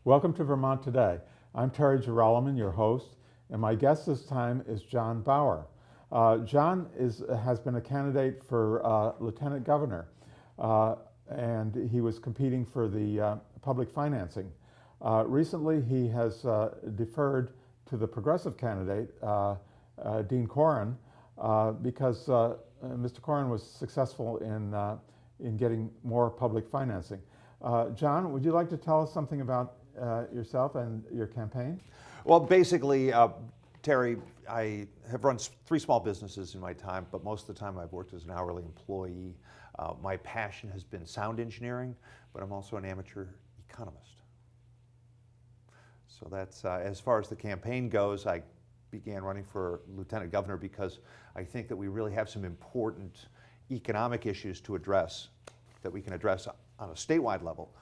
Welcome to Vermont Today. I'm Terence Jeroloman, your host, and my guest this time is John Bauer. John has been a candidate for Lieutenant Governor, and he was competing for the public financing. Recently, he has deferred to the progressive candidate, Dean Corrin, because Mr. Corrin was successful in getting more public financing. John, would you like to tell us something about yourself and your campaign? Well, basically, Terry, I have run 3 small businesses in my time, but most of the time I've worked as an hourly employee. My passion has been sound engineering, but I'm also an amateur economist. So that's, as far as the campaign goes, I began running for Lieutenant Governor because I think that we really have some important economic issues to address that we can address on a statewide level.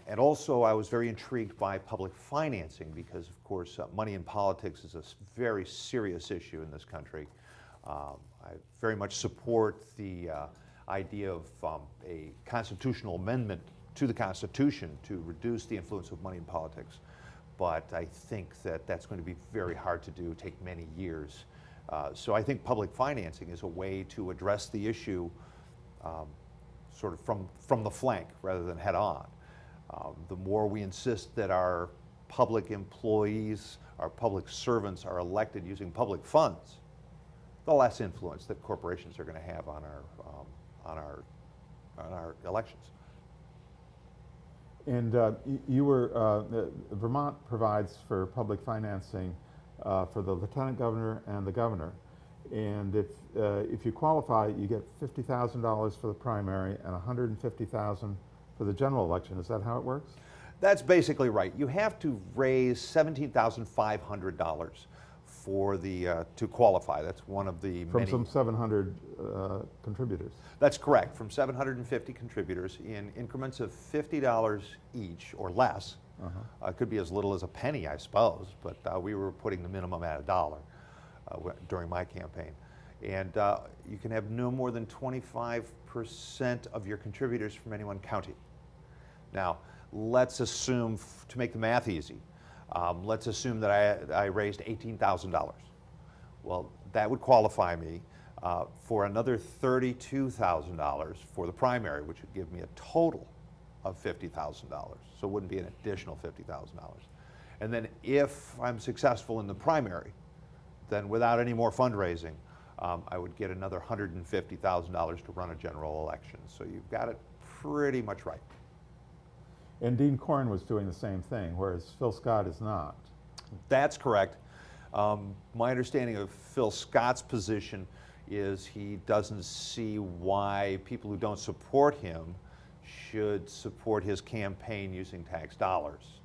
And also I was very intrigued by public financing because, of course, money in politics is a very serious issue in this country. I very much support the idea of a constitutional amendment to the Constitution to reduce the influence of money in politics. But I think that that's going to be very hard to do, take many years. So I think public financing is a way to address the issue sort of from the flank rather than head on. The more we insist that our public employees, our public servants are elected using public funds, the less influence that corporations are going to have on our elections. And Vermont provides for public financing for the Lieutenant Governor and the Governor. And if you qualify, you get $50,000 for the primary and $150,000 for the general election. Is that how it works? That's basically right. You have to raise $17,500 for to qualify. That's one of the from some 700 contributors. That's correct. From 750 contributors in increments of $50 each or less. It could be as little as a penny, I suppose, but we were putting the minimum at $1 during my campaign. And you can have no more than 25% of your contributors from any one county. Now, let's assume, to make the math easy, let's assume that I raised $18,000. Well, that would qualify me for another $32,000 for the primary, which would give me a total of $50,000. So it wouldn't be an additional $50,000. And then if I'm successful in the primary, then without any more fundraising, I would get another $150,000 to run a general election. So you've got it pretty much right. And Dean Corrin was doing the same thing, whereas Phil Scott is not. That's correct. My understanding of Phil Scott's position is he doesn't see why people who don't support him should support his campaign using tax dollars.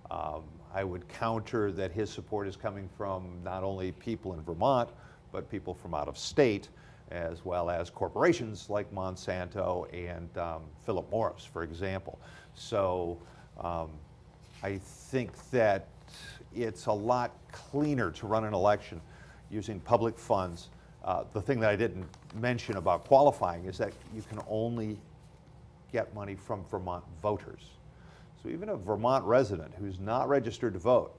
I would counter that his support is coming from not only people in Vermont, but people from out of state, as well as corporations like Monsanto and Philip Morris, for example. So I think that it's a lot cleaner to run an election using public funds. The thing that I didn't mention about qualifying is that you can only get money from Vermont voters. So even a Vermont resident who's not registered to vote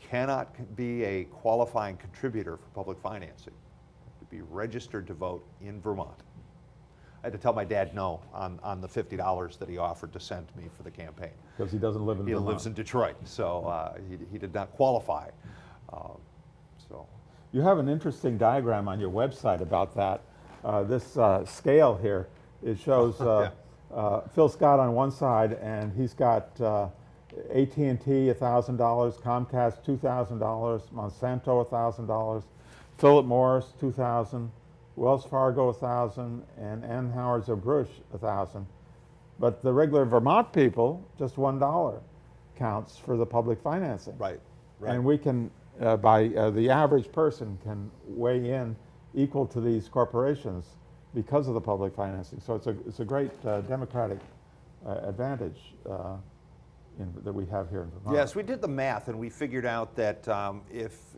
cannot be a qualifying contributor for public financing. To be registered to vote in Vermont. I had to tell my dad no on the $50 that he offered to send to me for the campaign. Because he doesn't live in Vermont. He lives in Detroit, so he did not qualify. You have an interesting diagram on your website about that. This scale here, it shows Phil Scott on one side, and he's got AT&T $1,000, Comcast $2,000, Monsanto $1,000, Philip Morris $2,000, Wells Fargo $1,000, and Anheuser-Busch $1,000. But the regular Vermont people, just $1 counts for the public financing. Right. And we can, the average person can weigh in equal to these corporations because of the public financing. So it's a great democratic advantage that we have here in Vermont. Yes, we did the math and we figured out that if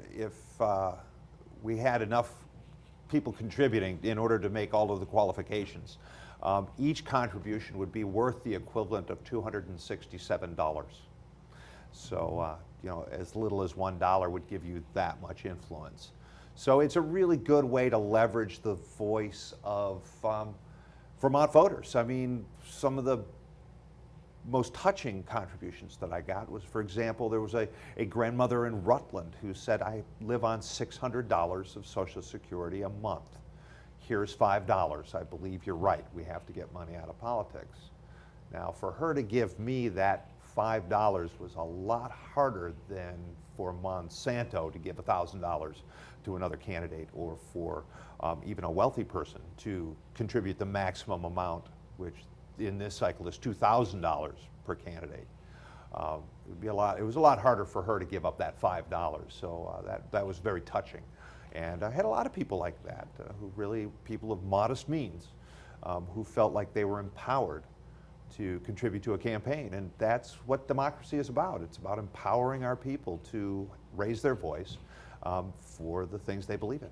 we had enough people contributing in order to make all of the qualifications, each contribution would be worth the equivalent of $267. So, as little as $1 would give you that much influence. So it's a really good way to leverage the voice of Vermont voters. I mean, some of the most touching contributions that I got was, for example, there was a grandmother in Rutland who said, I live on $600 of Social Security a month. Here's $5. I believe you're right. We have to get money out of politics. Now, for her to give me that $5 was a lot harder than for Monsanto to give $1,000 to another candidate, or for even a wealthy person to contribute the maximum amount, which in this cycle is $2,000 per candidate. It was a lot harder for her to give up that $5. So that was very touching. And I had a lot of people like that, people of modest means, who felt like they were empowered to contribute to a campaign. And that's what democracy is about. It's about empowering our people to raise their voice for the things they believe in.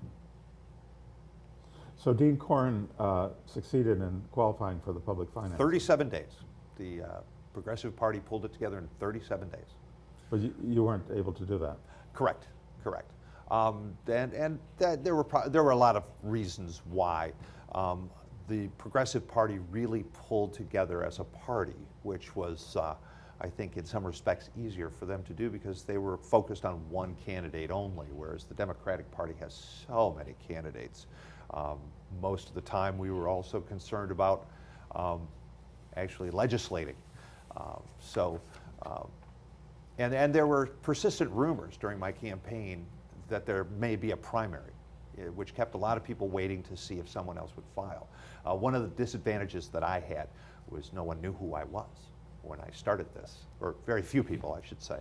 So Dean Corn succeeded in qualifying for the public finance. 37 days. The Progressive Party pulled it together in 37 days. But you weren't able to do that. Correct. There were a lot of reasons why. The Progressive Party really pulled together as a party, which was, I think, in some respects easier for them to do because they were focused on one candidate only, whereas the Democratic Party has so many candidates. Most of the time we were also concerned about actually legislating. And there were persistent rumors during my campaign that there may be a primary, which kept a lot of people waiting to see if someone else would file. One of the disadvantages that I had was no one knew who I was when I started this, or very few people, I should say.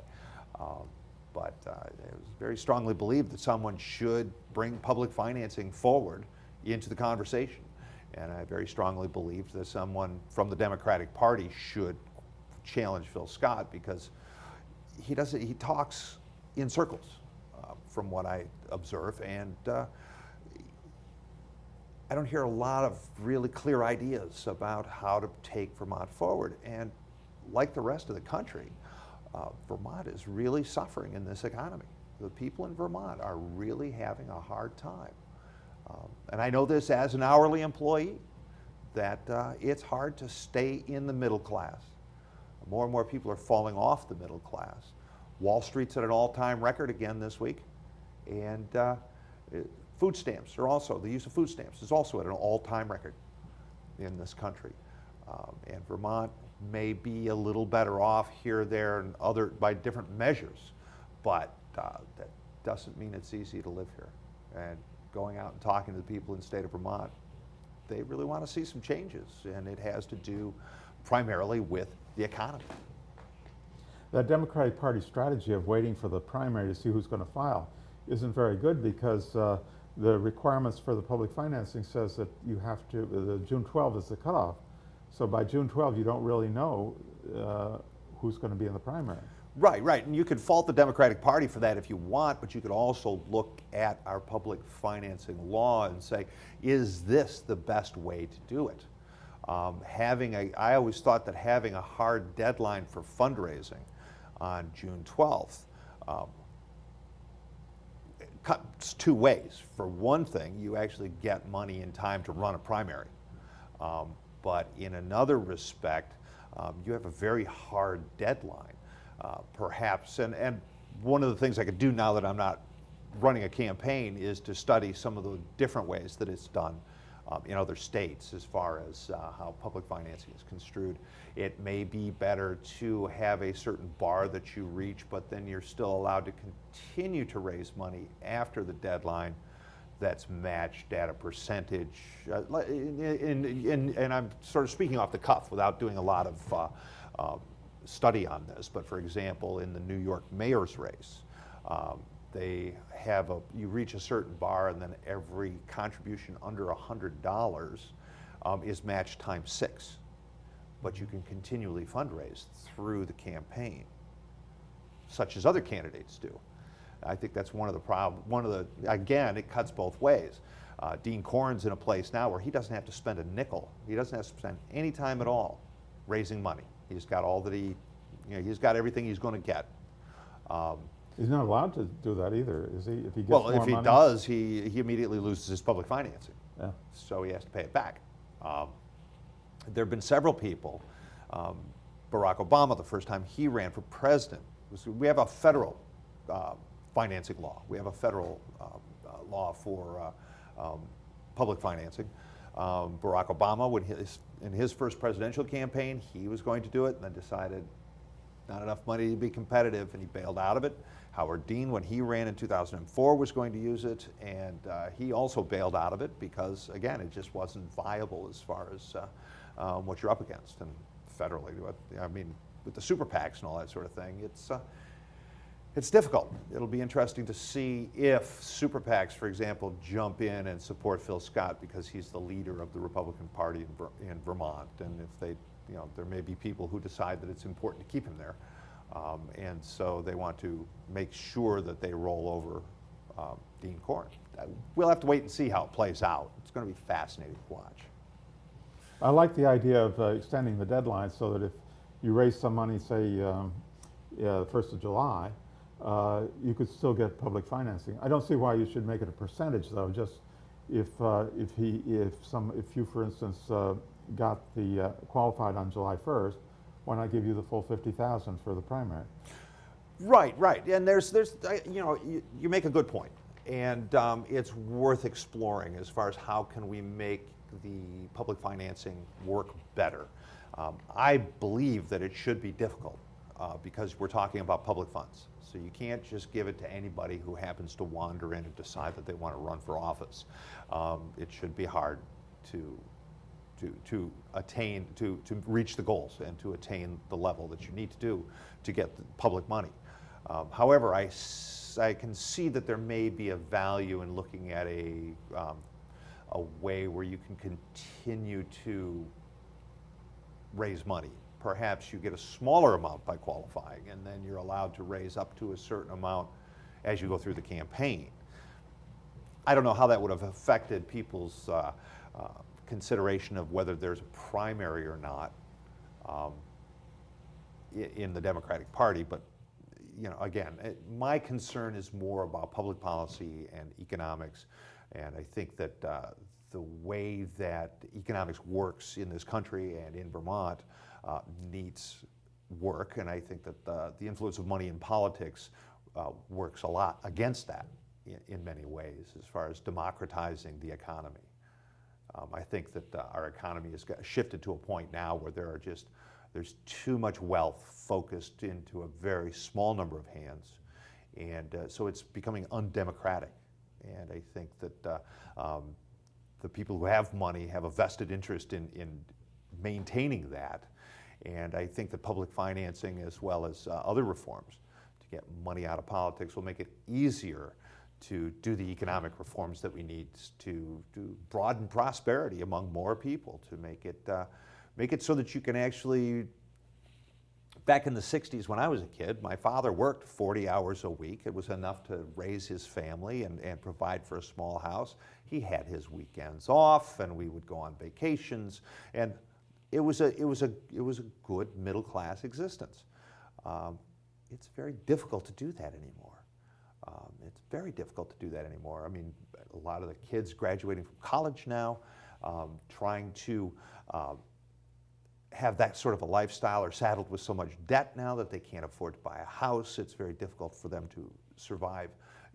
But it was very strongly believed that someone should bring public financing forward into the conversation. And I very strongly believed that someone from the Democratic Party should challenge Phil Scott, because he talks in circles, from what I observe, and I don't hear a lot of really clear ideas about how to take Vermont forward. And like the rest of the country, Vermont is really suffering in this economy. The people in Vermont are really having a hard time. And I know this as an hourly employee, that it's hard to stay in the middle class. More and more people are falling off the middle class. Wall Street's at an all-time record again this week. And food stamps are also, the use of food stamps is also at an all-time record in this country. And Vermont may be a little better off here, there, and by different measures, but that doesn't mean it's easy to live here. And going out and talking to the people in the state of Vermont, they really want to see some changes, and it has to do primarily with the economy. That Democratic Party strategy of waiting for the primary to see who's going to file isn't very good, because the requirements for the public financing says that you have to, the June 12th is the cutoff. So by June 12th, you don't really know who's going to be in the primary. Right. And you could fault the Democratic Party for that if you want, but you could also look at our public financing law and say, is this the best way to do it? I always thought that having a hard deadline for fundraising on June 12th cuts two ways. For one thing, you actually get money in time to run a primary. But in another respect, you have a very hard deadline, perhaps. And one of the things I could do now that I'm not running a campaign is to study some of the different ways that it's done in other states as far as how public financing is construed. It may be better to have a certain bar that you reach, but then you're still allowed to continue to raise money after the deadline that's matched at a percentage. And I'm sort of speaking off the cuff without doing a lot of study on this, but for example, in the New York mayor's race, you reach a certain bar, and then every contribution under $100 is matched times 6. But you can continually fundraise through the campaign, such as other candidates do. I think that's one of the problems. Again, it cuts both ways. Dean Corn's in a place now where he doesn't have to spend a nickel. He doesn't have to spend any time at all raising money. He's got all that he's got everything he's going to get He's not allowed to do that either, is he? If he gets Well, more if he money? does, he immediately loses his public financing. Yeah. So he has to pay it back. There have been several people. Barack Obama, the first time he ran for president, we have a federal financing law. We have a federal law for public financing. Barack Obama, in his first presidential campaign, he was going to do it and then decided not enough money to be competitive, and he bailed out of it. Howard Dean, when he ran in 2004, was going to use it, and he also bailed out of it because, again, it just wasn't viable as far as what you're up against. And federally, I mean, with the super PACs and all that sort of thing, it's difficult. It'll be interesting to see if super PACs, for example, jump in and support Phil Scott because he's the leader of the Republican Party in Vermont, and if they, there may be people who decide that it's important to keep him there. And so they want to make sure that they roll over Dean Corn. We'll have to wait and see how it plays out. It's going to be fascinating to watch. I like the idea of extending the deadline so that if you raise some money, say, the 1st of July, you could still get public financing. I don't see why you should make it a percentage, though. Just if you, for instance, got the qualified on July 1st, why not give you the full $50,000 for the primary? Right, and you make a good point, and it's worth exploring as far as how can we make the public financing work better. I believe that it should be difficult because we're talking about public funds. So you can't just give it to anybody who happens to wander in and decide that they want to run for office. It should be hard to reach the goals and to attain the level that you need to do to get the public money. However, I can see that there may be a value in looking at a way where you can continue to raise money. Perhaps you get a smaller amount by qualifying, and then you're allowed to raise up to a certain amount as you go through the campaign. I don't know how that would have affected people's consideration of whether there's a primary or not in the Democratic Party, but again, my concern is more about public policy and economics, and I think that the way that economics works in this country and in Vermont needs work, and I think that the influence of money in politics works a lot against that in many ways as far as democratizing the economy. I think that our economy has shifted to a point now where there's too much wealth focused into a very small number of hands, and so it's becoming undemocratic. And I think that the people who have money have a vested interest in maintaining that, and I think that public financing as well as other reforms to get money out of politics will make it easier to do the economic reforms that we need to broaden prosperity among more people, to make it so that you can actually. Back in the 60s when I was a kid, my father worked 40 hours a week. It was enough to raise his family and provide for a small house. He had his weekends off, and we would go on vacations, and it was a good middle class existence. It's very difficult to do that anymore. It's very difficult to do that anymore. I mean, a lot of the kids graduating from college now, trying to have that sort of a lifestyle, are saddled with so much debt now that they can't afford to buy a house. It's very difficult for them to survive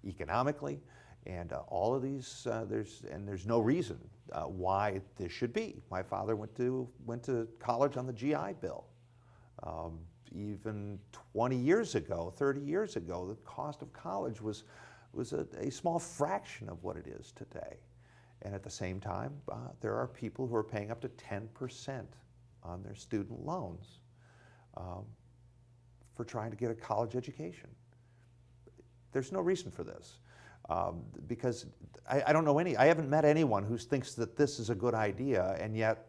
economically, and all of these there's no reason why this should be. My father went to college on the GI Bill. Even 20 years ago, 30 years ago, the cost of college was a small fraction of what it is today. And at the same time, there are people who are paying up to 10% on their student loans for trying to get a college education. There's no reason for this because I don't know I haven't met anyone who thinks that this is a good idea, and yet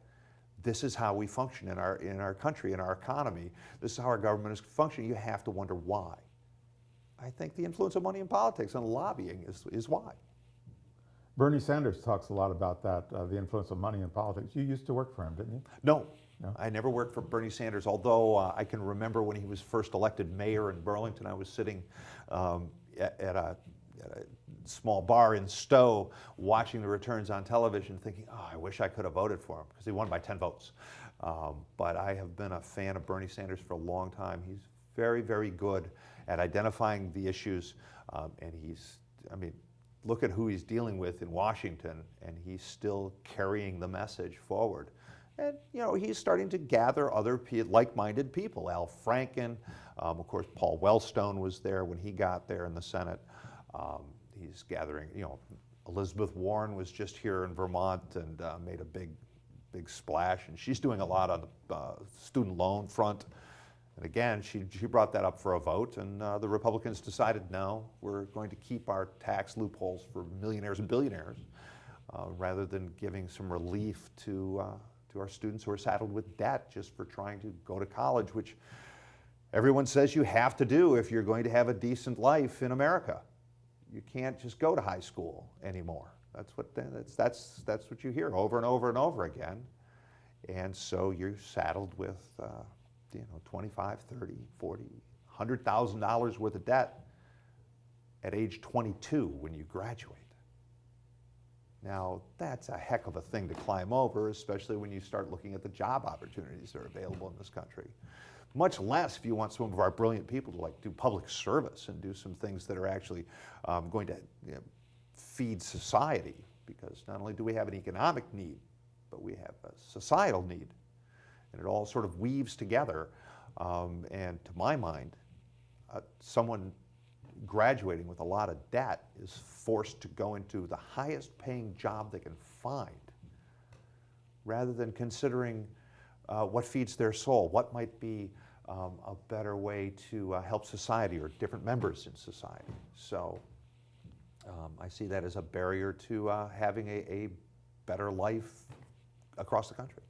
this is how we function in our country, in our economy. This is how our government is functioning. You have to wonder why. I think the influence of money in politics and lobbying is why. Bernie Sanders talks a lot about that, the influence of money in politics. You used to work for him, didn't you? No, No? I never worked for Bernie Sanders, although I can remember when he was first elected mayor in Burlington, I was sitting at a small bar in Stowe watching the returns on television thinking, oh, I wish I could have voted for him because he won by 10 votes. But I have been a fan of Bernie Sanders for a long time. He's very, very good at identifying the issues, and I mean, look at who he's dealing with in Washington, and he's still carrying the message forward. And, you know, he's starting to gather other like-minded people. Al Franken, of course, Paul Wellstone was there when he got there in the Senate. He's gathering, you know, Elizabeth Warren was just here in Vermont and made a big splash, and she's doing a lot on the student loan front. And again, she brought that up for a vote, and the Republicans decided, no, we're going to keep our tax loopholes for millionaires and billionaires, rather than giving some relief to our students who are saddled with debt just for trying to go to college, which everyone says you have to do if you're going to have a decent life in America. You can't just go to high school anymore. That's what you hear over and over and over again. And so you're saddled with you know, $25,000, $30,000, $40,000, $100,000 worth of debt at age 22 when you graduate. Now, that's a heck of a thing to climb over, especially when you start looking at the job opportunities that are available in this country. Much less if you want some of our brilliant people to like do public service and do some things that are actually going to, you know, feed society, because not only do we have an economic need, but we have a societal need. And it all sort of weaves together. And to my mind, someone graduating with a lot of debt is forced to go into the highest paying job they can find, rather than considering what feeds their soul, what might be a better way to help society or different members in society. So I see that as a barrier to having a better life across the country.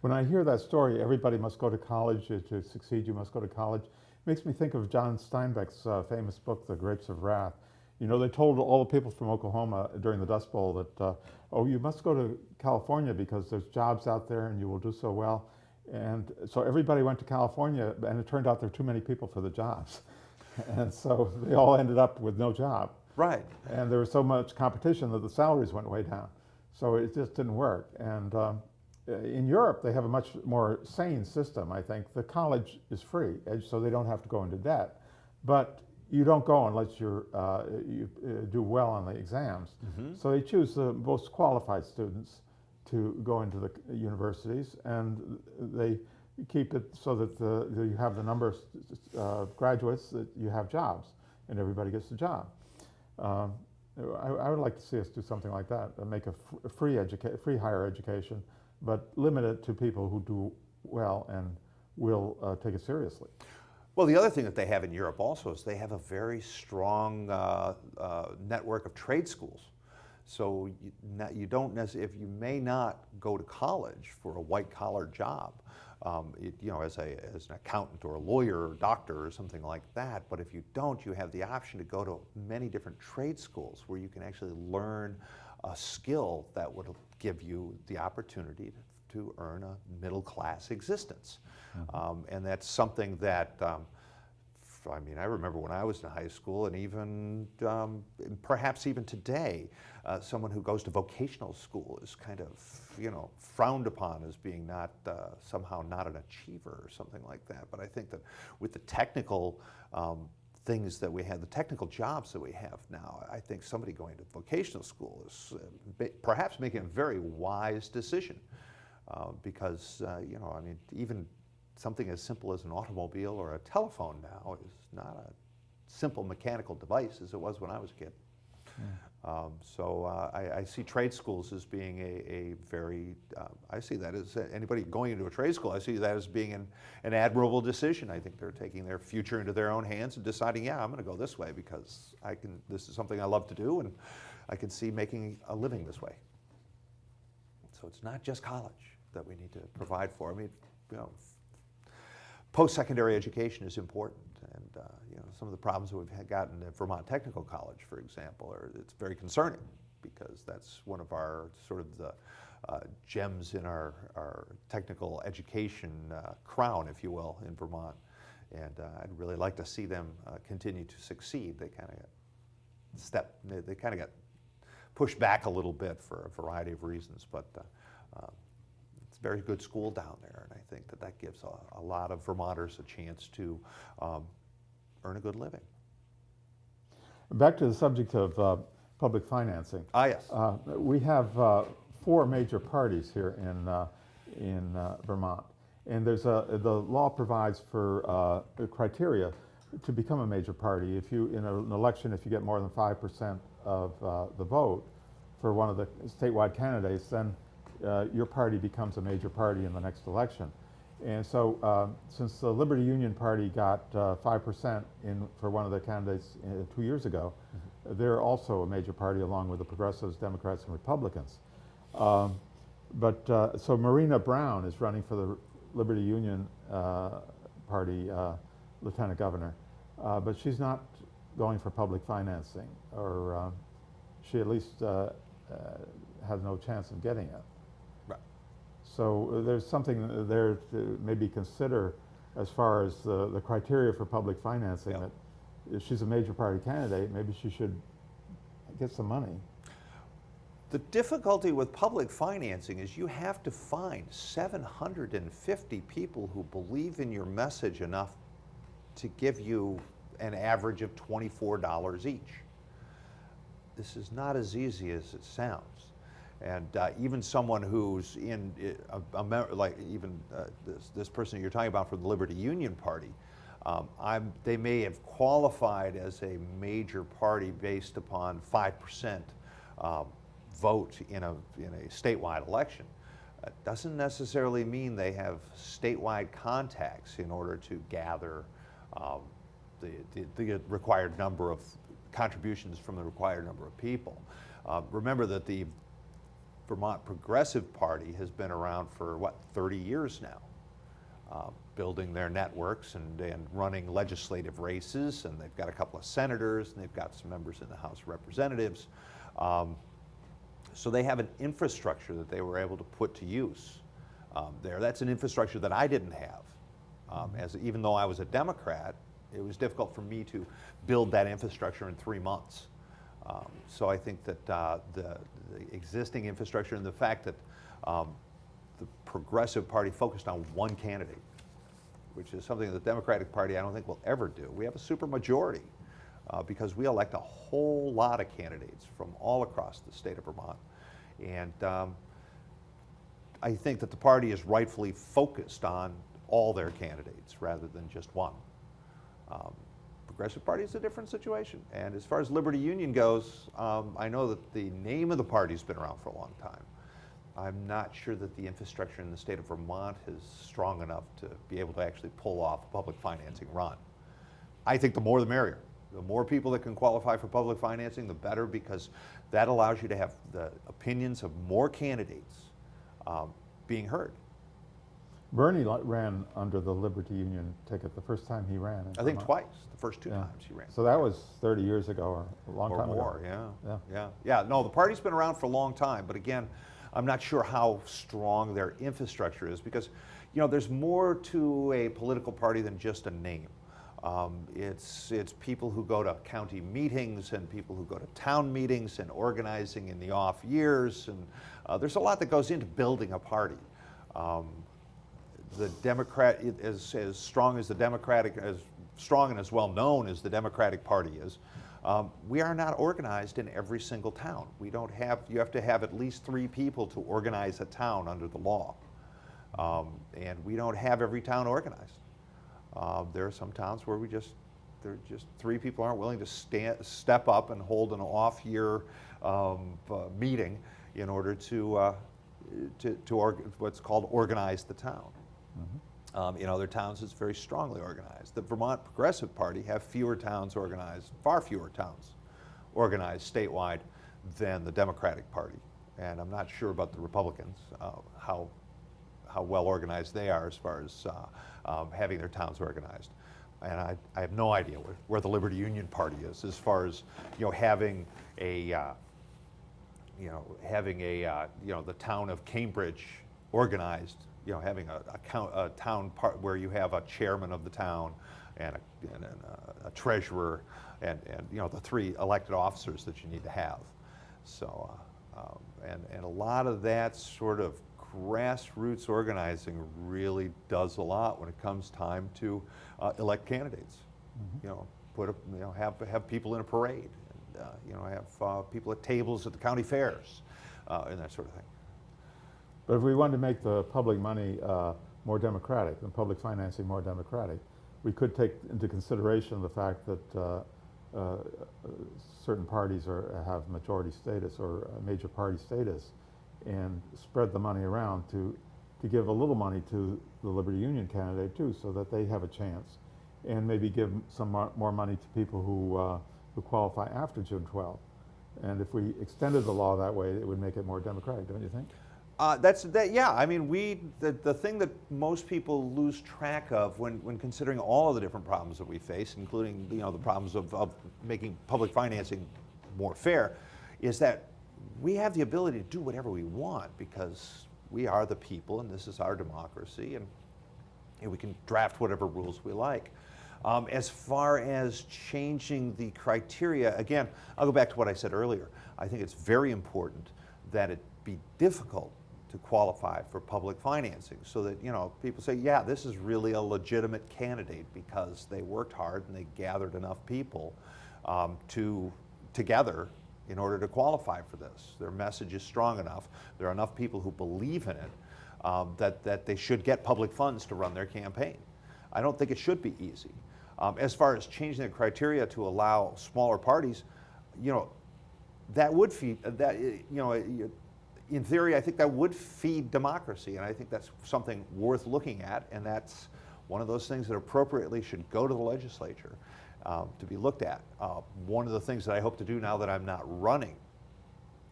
When I hear that story, everybody must go to college. To succeed, you must go to college. It makes me think of John Steinbeck's famous book, The Grapes of Wrath. You know, they told all the people from Oklahoma during the Dust Bowl that, oh, you must go to California because there's jobs out there and you will do so well. And so everybody went to California, and it turned out there were too many people for the jobs. And so they all ended up with no job. Right. And there was so much competition that the salaries went way down. So it just didn't work. And in Europe, they have a much more sane system, I think. The college is free, so they don't have to go into debt. But you don't go unless you do well on the exams. Mm-hmm. So they choose the most qualified students to go into the universities, and they keep it so that you have the number of graduates that you have jobs, and everybody gets a job. I would like to see us do something like that, make a free higher education, but limit it to people who do well and will take it seriously. Well, the other thing that they have in Europe also is they have a very strong network of trade schools. So you don't necessarily, if you may not go to college for a white-collar job, you know, as an accountant or a lawyer or doctor or something like that, but if you don't, you have the option to go to many different trade schools where you can actually learn a skill that would give you the opportunity to earn a middle-class existence. Mm-hmm. And that's something that, I mean, I remember when I was in high school, and even perhaps even today, someone who goes to vocational school is kind of, you know, frowned upon as being not somehow not an achiever or something like that. But I think that with the technical things that we have, the technical jobs that we have now, I think somebody going to vocational school is perhaps making a very wise decision, because you know, I mean, even something as simple as an automobile or a telephone now is not a simple mechanical device as it was when I was a kid. Mm. So I see trade schools as being a very, I see that as anybody going into a trade school, I see that as being an admirable decision. I think they're taking their future into their own hands and deciding, yeah, I'm going to go this way because this is something I love to do, and I can see making a living this way. So it's not just college that we need to provide for. I mean, you know, post-secondary education is important, and you know, some of the problems that we've gotten at Vermont Technical College, for example, it's very concerning. because that's one of our sort of the gems in our technical education crown, if you will, in Vermont. And I'd really like to see them continue to succeed. They kind of got pushed back a little bit for a variety of reasons, but it's a very good school down there, and I think that gives a lot of Vermonters a chance to earn a good living. Back to the subject of public financing. Ah, yes. We have 4 major parties here in Vermont, and the law provides for criteria to become a major party. If you, in an election, if you get more than 5% of the vote for one of the statewide candidates, then your party becomes a major party in the next election. And so since the Liberty Union Party got 5% for one of the candidates 2 years ago, they're also a major party along with the Progressives, Democrats, and Republicans. So Marina Brown is running for the Liberty Union Party Lieutenant Governor, but she's not going for public financing, or she at least has no chance of getting it. Right. So there's something there to maybe consider as far as the criteria for public financing. Yep. That if she's a major party candidate, maybe she should get some money. The difficulty with public financing is you have to find 750 people who believe in your message enough to give you an average of $24 each. This is not as easy as it sounds. And even someone who's in, this person you're talking about for the Liberty Union Party, they may have qualified as a major party based upon 5% vote in a statewide election. It doesn't necessarily mean they have statewide contacts in order to gather the required number of contributions from the required number of people. Remember that the Vermont Progressive Party has been around for, 30 years now, building their networks and running legislative races, and they've got a couple of senators, and they've got some members in the House of Representatives. So they have an infrastructure that they were able to put to use there. That's an infrastructure that I didn't have. Even though I was a Democrat, it was difficult for me to build that infrastructure in 3 months. So I think that the existing infrastructure and the fact that the Progressive Party focused on one candidate, which is something that the Democratic Party I don't think will ever do. We have a supermajority because we elect a whole lot of candidates from all across the state of Vermont. And I think that the party is rightfully focused on all their candidates rather than just one. Progressive Party is a different situation. And as far as Liberty Union goes, I know that the name of the party's been around for a long time. I'm not sure that the infrastructure in the state of Vermont is strong enough to be able to actually pull off a public financing run. I think the more the merrier. The more people that can qualify for public financing, the better, because that allows you to have the opinions of more candidates being heard. Bernie ran under the Liberty Union ticket the first time he ran. I think twice, the first 2 times he ran. So that was 30 years ago, or a long time more, ago. Yeah. No, the party's been around for a long time, but again, I'm not sure how strong their infrastructure is, because there's more to a political party than just a name. It's people who go to county meetings and people who go to town meetings and organizing in the off years, and there's a lot that goes into building a party. The Democrat is as strong as the Democratic, as strong and as well known as the Democratic Party is. We are not organized in every single town. We don't have. You have to have at least 3 people to organize a town under the law, and we don't have every town organized. There are some towns where just 3 people aren't willing to step up and hold an off-year meeting in order to what's called organize the town. Mm-hmm. In other towns, it's very strongly organized. The Vermont Progressive Party have fewer towns organized, far fewer towns organized statewide than the Democratic Party. And I'm not sure about the Republicans, how well organized they are as far as having their towns organized. And I have no idea where the Liberty Union Party is as far as having a having the town of Cambridge organized, having a town part where you have a chairman of the town and a treasurer and the 3 elected officers that you need to have. So, and a lot of that sort of grassroots organizing really does a lot when it comes time to elect candidates. Have people in a parade, and have people at tables at the county fairs, and that sort of thing. But if we wanted to make the public money more democratic and public financing more democratic, we could take into consideration the fact that certain parties have majority status or major party status, and spread the money around to give a little money to the Liberty Union candidate too, so that they have a chance, and maybe give some more money to people who qualify after June 12th. And if we extended the law that way, it would make it more democratic, don't you think? Yeah. I mean, the thing that most people lose track of when considering all of the different problems that we face, including the problems of making public financing more fair, is that we have the ability to do whatever we want because we are the people and this is our democracy, and we can draft whatever rules we like. As far as changing the criteria, again, I'll go back to what I said earlier. I think it's very important that it be difficult to qualify for public financing so that people say, yeah, this is really a legitimate candidate because they worked hard and they gathered enough people together in order to qualify for this. Their message is strong enough. There are enough people who believe in it that they should get public funds to run their campaign. I don't think it should be easy. As far as changing the criteria to allow smaller parties, that would feed that. In theory, I think that would feed democracy, and I think that's something worth looking at, and that's one of those things that appropriately should go to the legislature to be looked at. One of the things that I hope to do now that I'm not running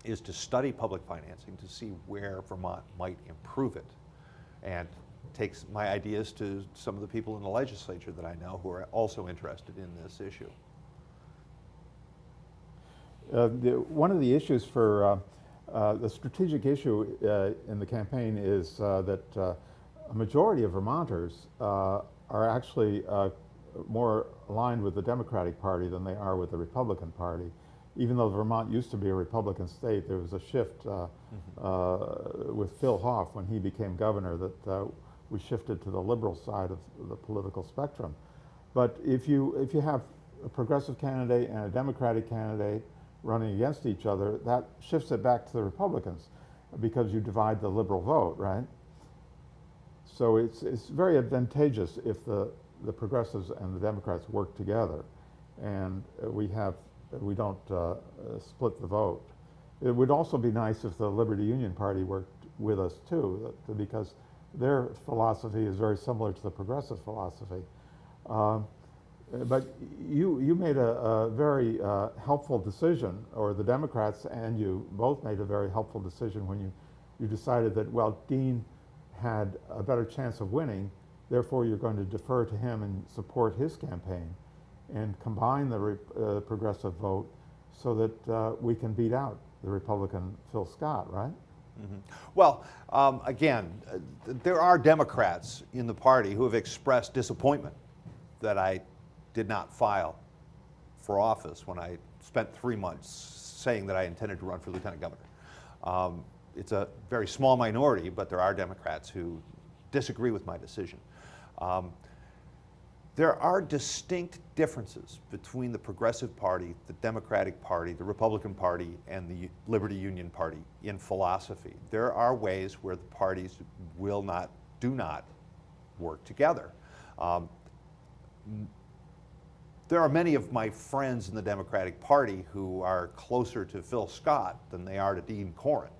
is to study public financing to see where Vermont might improve it, and takes my ideas to some of the people in the legislature that I know who are also interested in this issue. One of the issues for the strategic issue in the campaign is that a majority of Vermonters are actually more aligned with the Democratic Party than they are with the Republican Party. Even though Vermont used to be a Republican state, there was a shift with Phil Hoff when he became governor that we shifted to the liberal side of the political spectrum. But if you have a progressive candidate and a Democratic candidate running against each other, that shifts it back to the Republicans because you divide the liberal vote, right? So it's very advantageous if the progressives and the Democrats work together, and we don't split the vote. It would also be nice if the Liberty Union Party worked with us too, because their philosophy is very similar to the progressive philosophy. But you made a very helpful decision, or the Democrats and you both made a very helpful decision when you decided that, well, Dean had a better chance of winning, therefore you're going to defer to him and support his campaign and combine the progressive vote so that we can beat out the Republican Phil Scott, right? Mm-hmm. Well, again, there are Democrats in the party who have expressed disappointment that I did not file for office when I spent 3 months saying that I intended to run for lieutenant governor. It's a very small minority, but there are Democrats who disagree with my decision. There are distinct differences between the Progressive Party, the Democratic Party, the Republican Party, and the Liberty Union Party in philosophy. There are ways where the parties do not work together. There are many of my friends in the Democratic Party who are closer to Phil Scott than they are to Dean Corrin.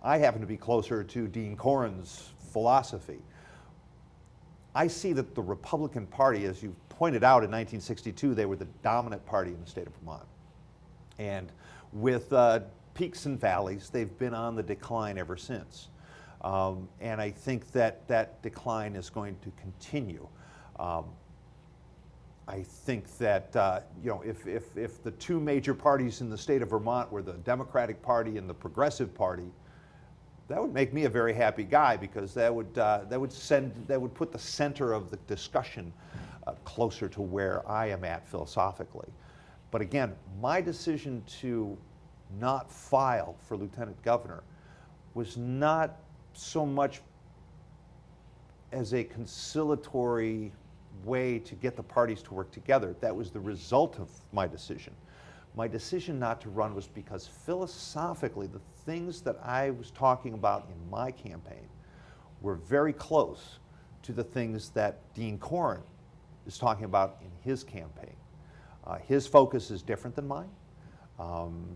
I happen to be closer to Dean Corrin's philosophy. I see that the Republican Party, as you pointed out in 1962, they were the dominant party in the state of Vermont. And with peaks and valleys, they've been on the decline ever since. And I think that that decline is going to continue. I think that if the two major parties in the state of Vermont were the Democratic Party and the Progressive Party, that would make me a very happy guy, because that would put the center of the discussion closer to where I am at philosophically. But again, my decision to not file for lieutenant governor was not so much as a conciliatory way to get the parties to work together. That was the result of my decision. My decision not to run was because philosophically the things that I was talking about in my campaign were very close to the things that Dean Corn is talking about in his campaign. His focus is different than mine.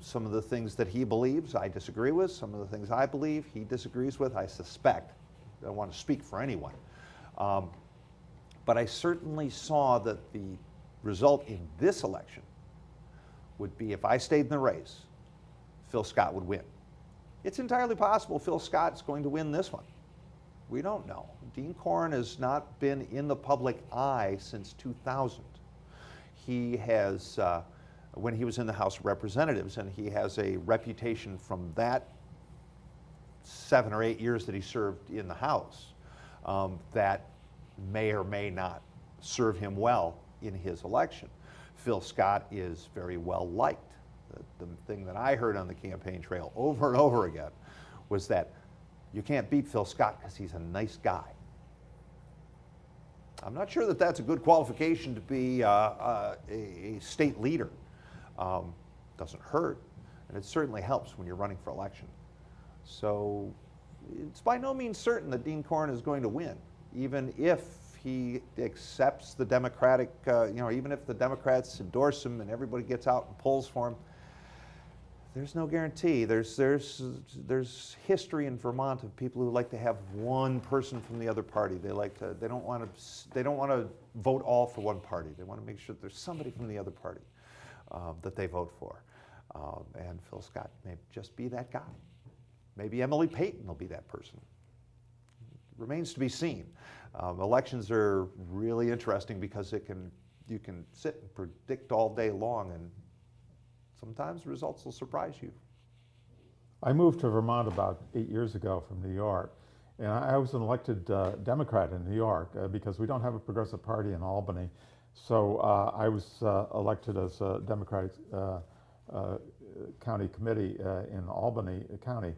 Some of the things that he believes I disagree with. Some of the things I believe he disagrees with, I suspect. I don't want to speak for anyone. But I certainly saw that the result in this election would be, if I stayed in the race, Phil Scott would win. It's entirely possible Phil Scott's going to win this one. We don't know. Dean Corn has not been in the public eye since 2000. He has, when he was in the House of Representatives, and he has a reputation from that 7 or 8 years that he served in the House that may or may not serve him well in his election. Phil Scott is very well liked. The thing that I heard on the campaign trail over and over again was that you can't beat Phil Scott because he's a nice guy. I'm not sure that that's a good qualification to be a state leader. Doesn't hurt, and it certainly helps when you're running for election. So it's by no means certain that Dean Corn is going to win, even if he accepts the Democratic, even if the Democrats endorse him and everybody gets out and polls for him. There's no guarantee. There's history in Vermont of people who like to have one person from the other party. They don't want to vote all for one party. They want to make sure there's somebody from the other party that they vote for. And Phil Scott may just be that guy. Maybe Emily Payton will be that person. Remains to be seen. Elections are really interesting because you can sit and predict all day long, and sometimes results will surprise you. I moved to Vermont about 8 years ago from New York, and I was an elected Democrat in New York because we don't have a progressive party in Albany. So I was elected as a Democratic county committee in Albany County.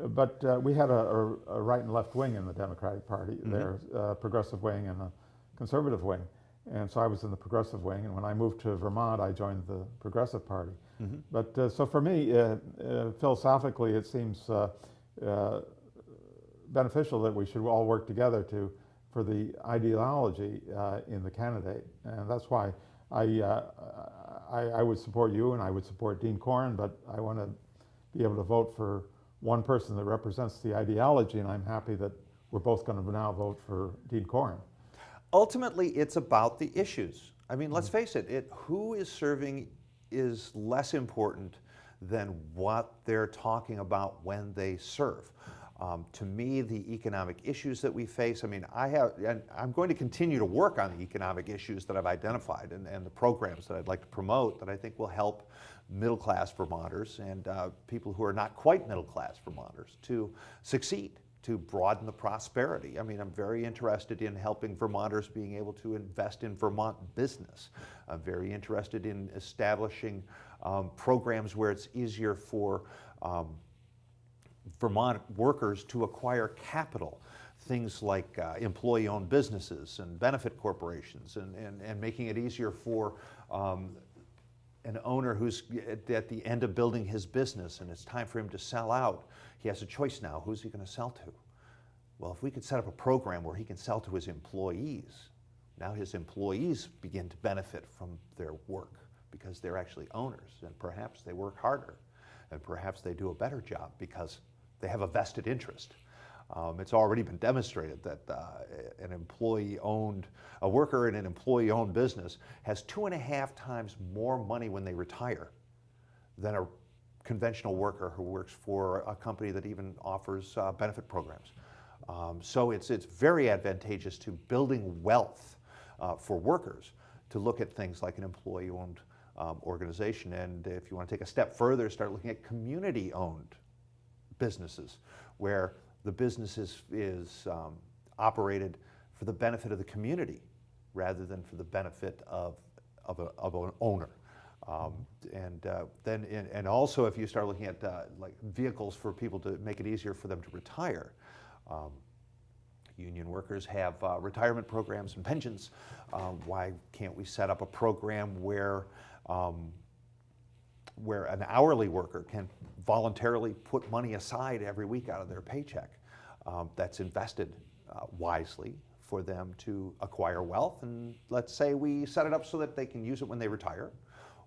But we had a right and left wing in the Democratic Party. Mm-hmm. There's a progressive wing and a conservative wing. And so I was in the progressive wing, and when I moved to Vermont, I joined the Progressive Party. Mm-hmm. But so for me, philosophically, it seems beneficial that we should all work together for the ideology in the candidate, and that's why I would support you, and I would support Dean Corn, but I want to be able to vote for one person that represents the ideology, and I'm happy that we're both going to now vote for Dean Corn. Ultimately, it's about the issues. I mean, let's face it, who is serving is less important than what they're talking about when they serve. To me, the economic issues that we face, I mean, I'm going to continue to work on the economic issues that I've identified and the programs that I'd like to promote that I think will help middle-class Vermonters and people who are not quite middle-class Vermonters to succeed, to broaden the prosperity. I mean, I'm very interested in helping Vermonters being able to invest in Vermont business. I'm very interested in establishing programs where it's easier for Vermont workers to acquire capital, things like employee-owned businesses and benefit corporations, and making it easier for an owner who's at the end of building his business and it's time for him to sell out. He has a choice now. Who's he going to sell to? Well, if we could set up a program where he can sell to his employees, now his employees begin to benefit from their work because they're actually owners, and perhaps they work harder, and perhaps they do a better job because they have a vested interest. It's already been demonstrated that a worker in an employee-owned business has 2.5 times more money when they retire than a conventional worker who works for a company that even offers benefit programs. So it's very advantageous to building wealth for workers to look at things like an employee-owned organization. And if you want to take a step further, start looking at community-owned businesses, where the business is operated for the benefit of the community rather than for the benefit of an owner. And also, if you start looking at like vehicles for people to make it easier for them to retire, union workers have retirement programs and pensions. Why can't we set up a program where an hourly worker can voluntarily put money aside every week out of their paycheck that's invested wisely for them to acquire wealth? And let's say we set it up so that they can use it when they retire,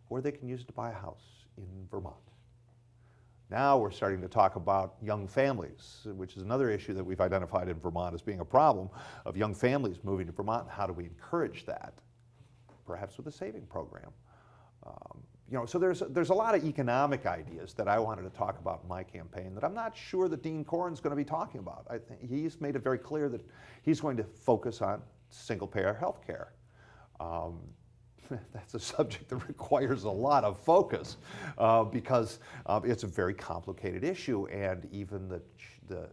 or they can use it to buy a house in Vermont. Now we're starting to talk about young families, which is another issue that we've identified in Vermont as being a problem of young families moving to Vermont. How do we encourage that? Perhaps with a saving program. So there's a lot of economic ideas that I wanted to talk about in my campaign that I'm not sure that Dean Corn's going to be talking about. I think he's made it very clear that he's going to focus on single-payer health care. That's a subject that requires a lot of focus because it's a very complicated issue, and even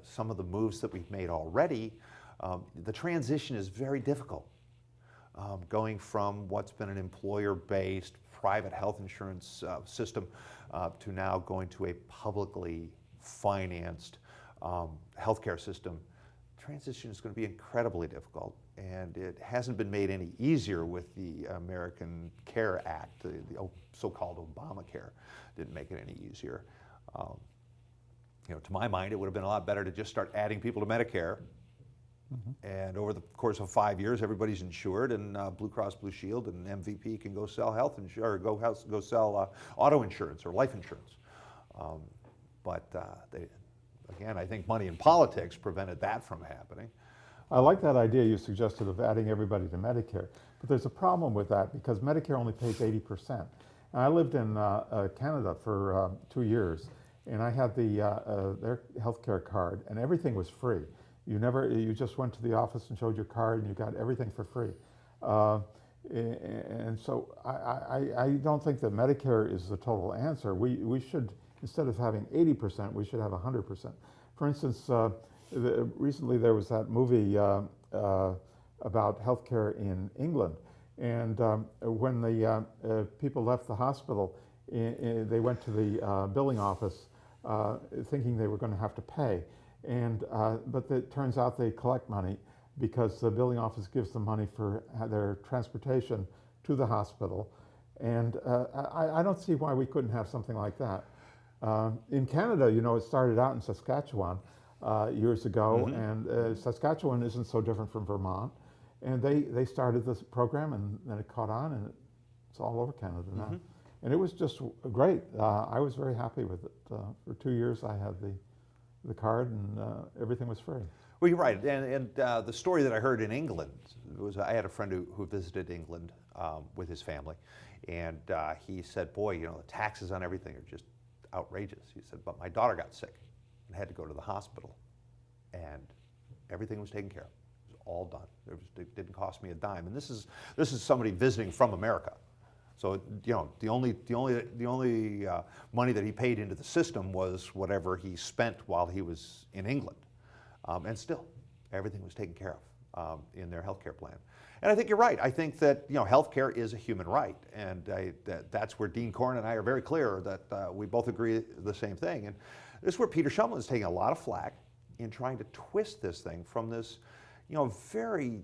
some of the moves that we've made already, the transition is very difficult. Going from what's been an employer-based private health insurance system to now going to a publicly financed healthcare system, transition is going to be incredibly difficult, and it hasn't been made any easier with the American Care Act. The so-called Obamacare didn't make it any easier. To my mind, it would have been a lot better to just start adding people to Medicare. And over the course of 5 years, everybody's insured, and Blue Cross Blue Shield and MVP can go sell health insurance, or go sell auto insurance or life insurance. Again, I think money in politics prevented that from happening. I like that idea you suggested of adding everybody to Medicare, but there's a problem with that because Medicare only pays 80%. And I lived in Canada for 2 years, and I had their healthcare card, and everything was free. You just went to the office and showed your card, and you got everything for free. And so I don't think that Medicare is the total answer. We should, instead of having 80%, we should have 100%. For instance, recently there was that movie about healthcare in England, and when the people left the hospital, they went to the billing office thinking they were going to have to pay, but it turns out they collect money because the billing office gives them money for their transportation to the hospital, and I don't see why we couldn't have something like that. In Canada, it started out in Saskatchewan years ago, and Saskatchewan isn't so different from Vermont, and they started this program, and then it caught on, and it's all over Canada now. And it was just great. I was very happy with it. For 2 years, I had the card, and everything was free. Well, you're right, and the story that I heard in England was I had a friend who visited England with his family, and he said, boy, the taxes on everything are just outrageous. He said, but my daughter got sick and had to go to the hospital, and everything was taken care of. It was all done. It didn't cost me a dime. And this is somebody visiting from America. So the only money that he paid into the system was whatever he spent while he was in England, and still everything was taken care of in their healthcare plan. And I think you're right. I think that healthcare is a human right, and that's where Dean Corn and I are very clear that we both agree the same thing. And this is where Peter Shumlin is taking a lot of flack in trying to twist this thing from this, very,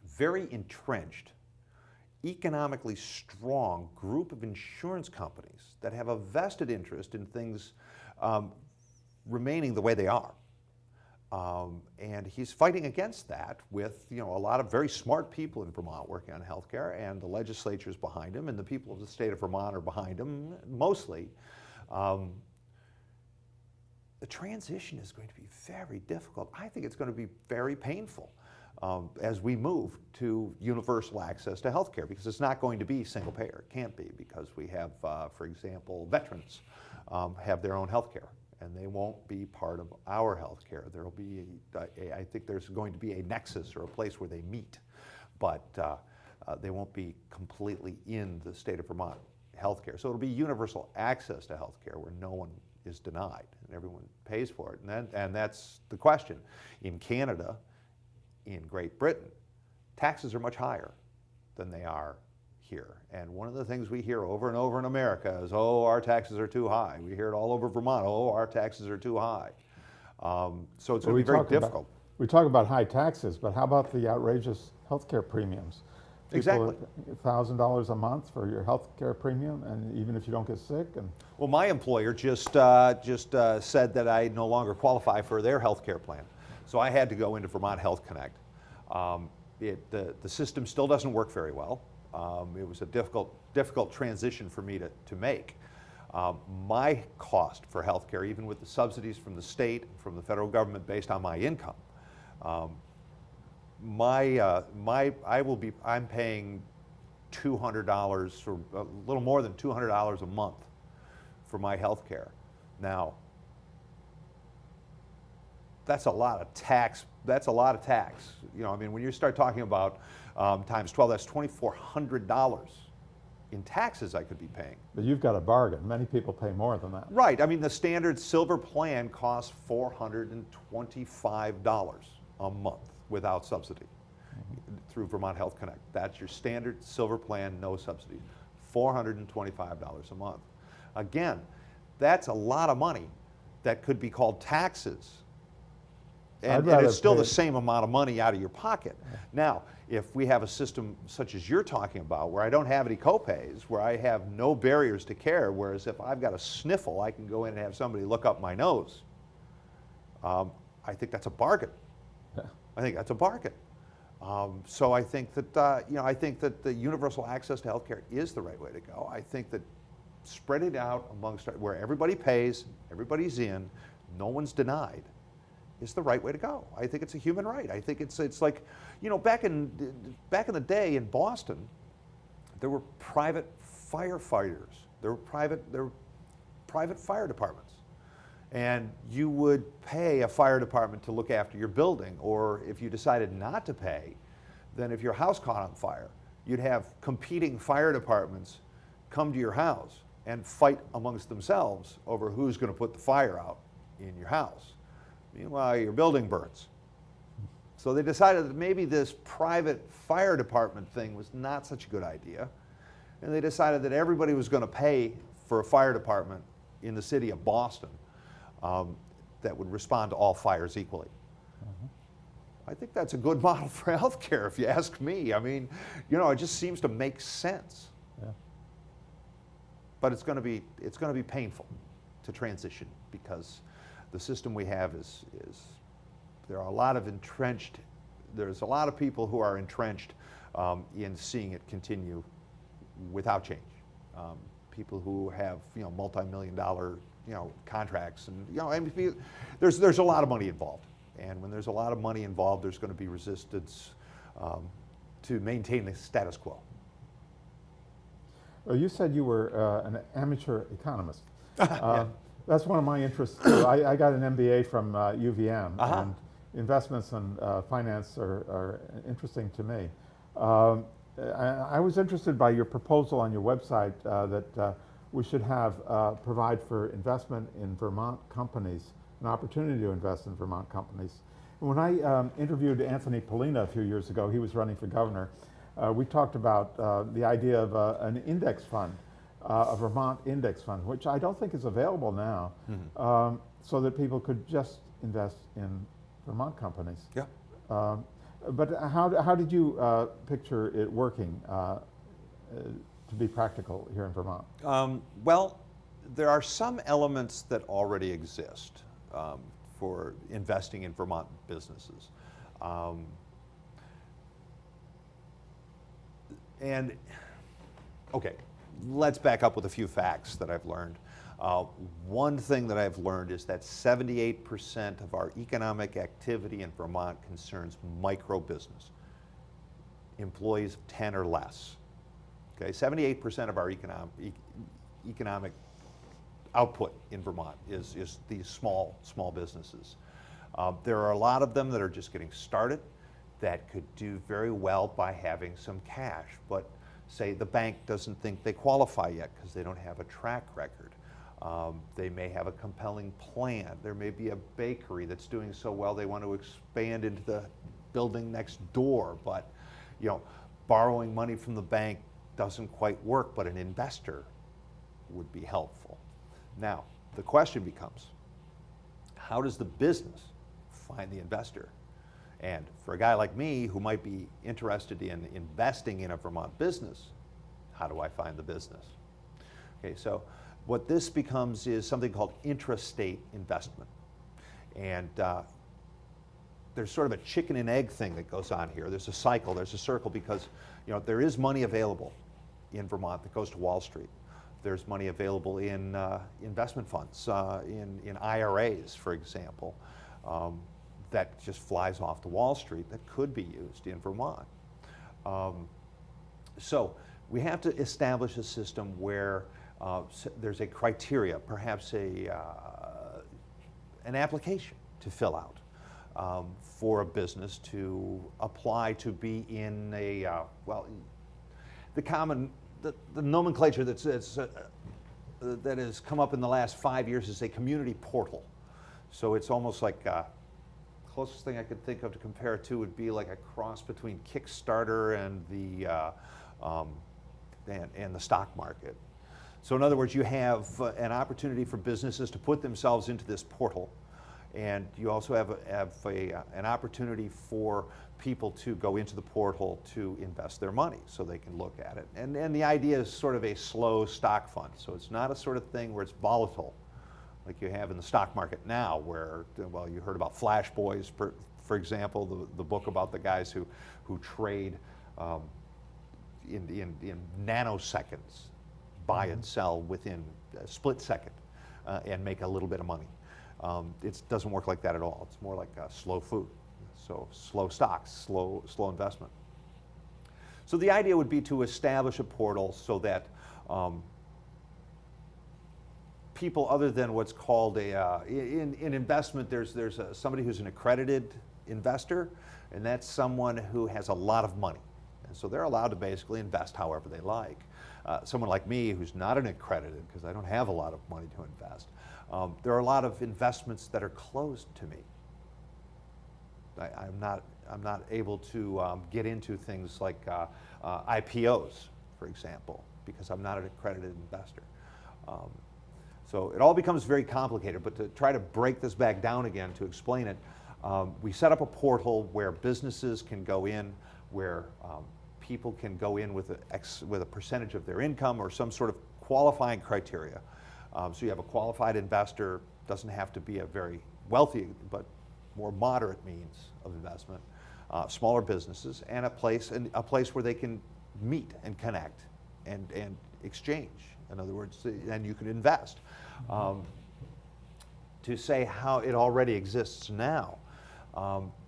very entrenched, economically strong group of insurance companies that have a vested interest in things remaining the way they are. And he's fighting against that with a lot of very smart people in Vermont working on healthcare, and the legislatures behind him, and the people of the state of Vermont are behind him mostly. The transition is going to be very difficult. I think it's going to be very painful as we move to universal access to healthcare, because it's not going to be single payer. It can't be, because we have, for example, veterans have their own healthcare. and they won't be part of our healthcare. There'll be, I think there's going to be a nexus or a place where they meet, but they won't be completely in the state of Vermont healthcare. So it'll be universal access to healthcare where no one is denied and everyone pays for it. And that's the question. In Canada, in Great Britain, taxes are much higher than they are here. And one of the things we hear over and over in America is, oh, our taxes are too high. We hear it all over Vermont, oh, our taxes are too high. So it's going to be very difficult. We talk about high taxes, but how about the outrageous healthcare premiums? Exactly. $1,000 a month for your healthcare premium, and even if you don't get sick. And well, my employer just said that I no longer qualify for their healthcare plan, so I had to go into Vermont Health Connect. The system still doesn't work very well. It was a difficult transition for me to make. My cost for healthcare, even with the subsidies from the state, from the federal government based on my income, I'm paying $200 or a little more than $200 a month for my health care. Now, that's a lot of tax. That's a lot of tax. You know, I mean, when you start talking about times 12, that's $2,400 in taxes I could be paying. But you've got a bargain. Many people pay more than that. Right. I mean, the standard silver plan costs $425 a month without subsidy through Vermont Health Connect. That's your standard silver plan, no subsidy, $425 a month. Again, that's a lot of money that could be called taxes. And it's still the same amount of money out of your pocket. Now, if we have a system such as you're talking about, where I don't have any copays, where I have no barriers to care, whereas if I've got a sniffle, I can go in and have somebody look up my nose, I think that's a bargain. Yeah. I think that's a bargain. So I think that I think that the universal access to healthcare is the right way to go. I think that spread it out amongst where everybody pays, everybody's in, no one's denied, is the right way to go. I think it's a human right. I think it's like, you know, back in the day in Boston, there were private firefighters. There were private fire departments. And you would pay a fire department to look after your building, or if you decided not to pay, then if your house caught on fire, you'd have competing fire departments come to your house and fight amongst themselves over who's going to put the fire out in your house. Meanwhile, your building burns. So they decided that maybe this private fire department thing was not such a good idea, and they decided that everybody was going to pay for a fire department in the city of Boston that would respond to all fires equally. I think that's a good model for healthcare, if you ask me. I mean, you know, it just seems to make sense. Yeah. But it's going to be painful to transition, because the system we have is there are a lot of there's a lot of people who are entrenched in seeing it continue without change. People who have, you know, multi-million-dollar, you know, contracts, and, you know, I mean, there's a lot of money involved, and when there's a lot of money involved, there's going to be resistance to maintain the status quo. Well, you said you were an amateur economist. Yeah. That's one of my interests too. I got an MBA from UVM, and investments and finance are interesting to me. I was interested by your proposal on your website that we should provide for investment in Vermont companies, an opportunity to invest in Vermont companies. When I interviewed Anthony Polina a few years ago, he was running for governor, we talked about the idea of an index fund, a Vermont index fund, which I don't think is available now, so that people could just invest in Vermont companies. Yeah. But how did you picture it working to be practical here in Vermont? Well, there are some elements that already exist for investing in Vermont businesses. Okay, let's back up with a few facts that I've learned. One thing that I've learned is that 78% of our economic activity in Vermont concerns micro business, employees of 10 or less. Okay, 78% of our economic output in Vermont is these small businesses. There are a lot of them that are just getting started that could do very well by having some cash, but say the bank doesn't think they qualify yet because they don't have a track record. They may have a compelling plan. There may be a bakery that's doing so well they want to expand into the building next door, but borrowing money from the bank doesn't quite work, but an investor would be helpful. Now, the question becomes, how does the business find the investor? And for a guy like me who might be interested in investing in a Vermont business, how do I find the business? Okay, so what this becomes is something called intrastate investment. And there's sort of a chicken and egg thing that goes on here. There's a cycle, there's a circle, because there is money available in Vermont that goes to Wall Street. There's money available in investment funds, in IRAs, for example, that just flies off to Wall Street that could be used in Vermont. So we have to establish a system where there's a criteria, perhaps an application to fill out for a business to apply to be in a, the nomenclature that has come up in the last 5 years is a community portal. So it's almost like, closest thing I could think of to compare it to would be like a cross between Kickstarter and the stock market. So in other words, you have an opportunity for businesses to put themselves into this portal, and you also have an opportunity for people to go into the portal to invest their money so they can look at it. And the idea is sort of a slow stock fund. So it's not a sort of thing where it's volatile like you have in the stock market now, where, well, you heard about Flash Boys, for example, the book about the guys who trade in nanoseconds, buy and sell within a split second, and make a little bit of money. It doesn't work like that at all. It's more like slow food. So slow stocks, slow investment. So the idea would be to establish a portal so that people other than what's called in investment, there's somebody who's an accredited investor, and that's someone who has a lot of money. And so they're allowed to basically invest however they like. Someone like me who's not an accredited, because I don't have a lot of money to invest, there are a lot of investments that are closed to me. I'm not able to get into things like IPOs, for example, because I'm not an accredited investor. So it all becomes very complicated, but to try to break this back down again to explain it, we set up a portal where businesses can go in, where people can go in with a percentage of their income or some sort of qualifying criteria. So you have a qualified investor, doesn't have to be a very wealthy, but more moderate means of investment, smaller businesses, and a place where they can meet and connect and exchange. In other words, and you can invest. To say how it already exists now,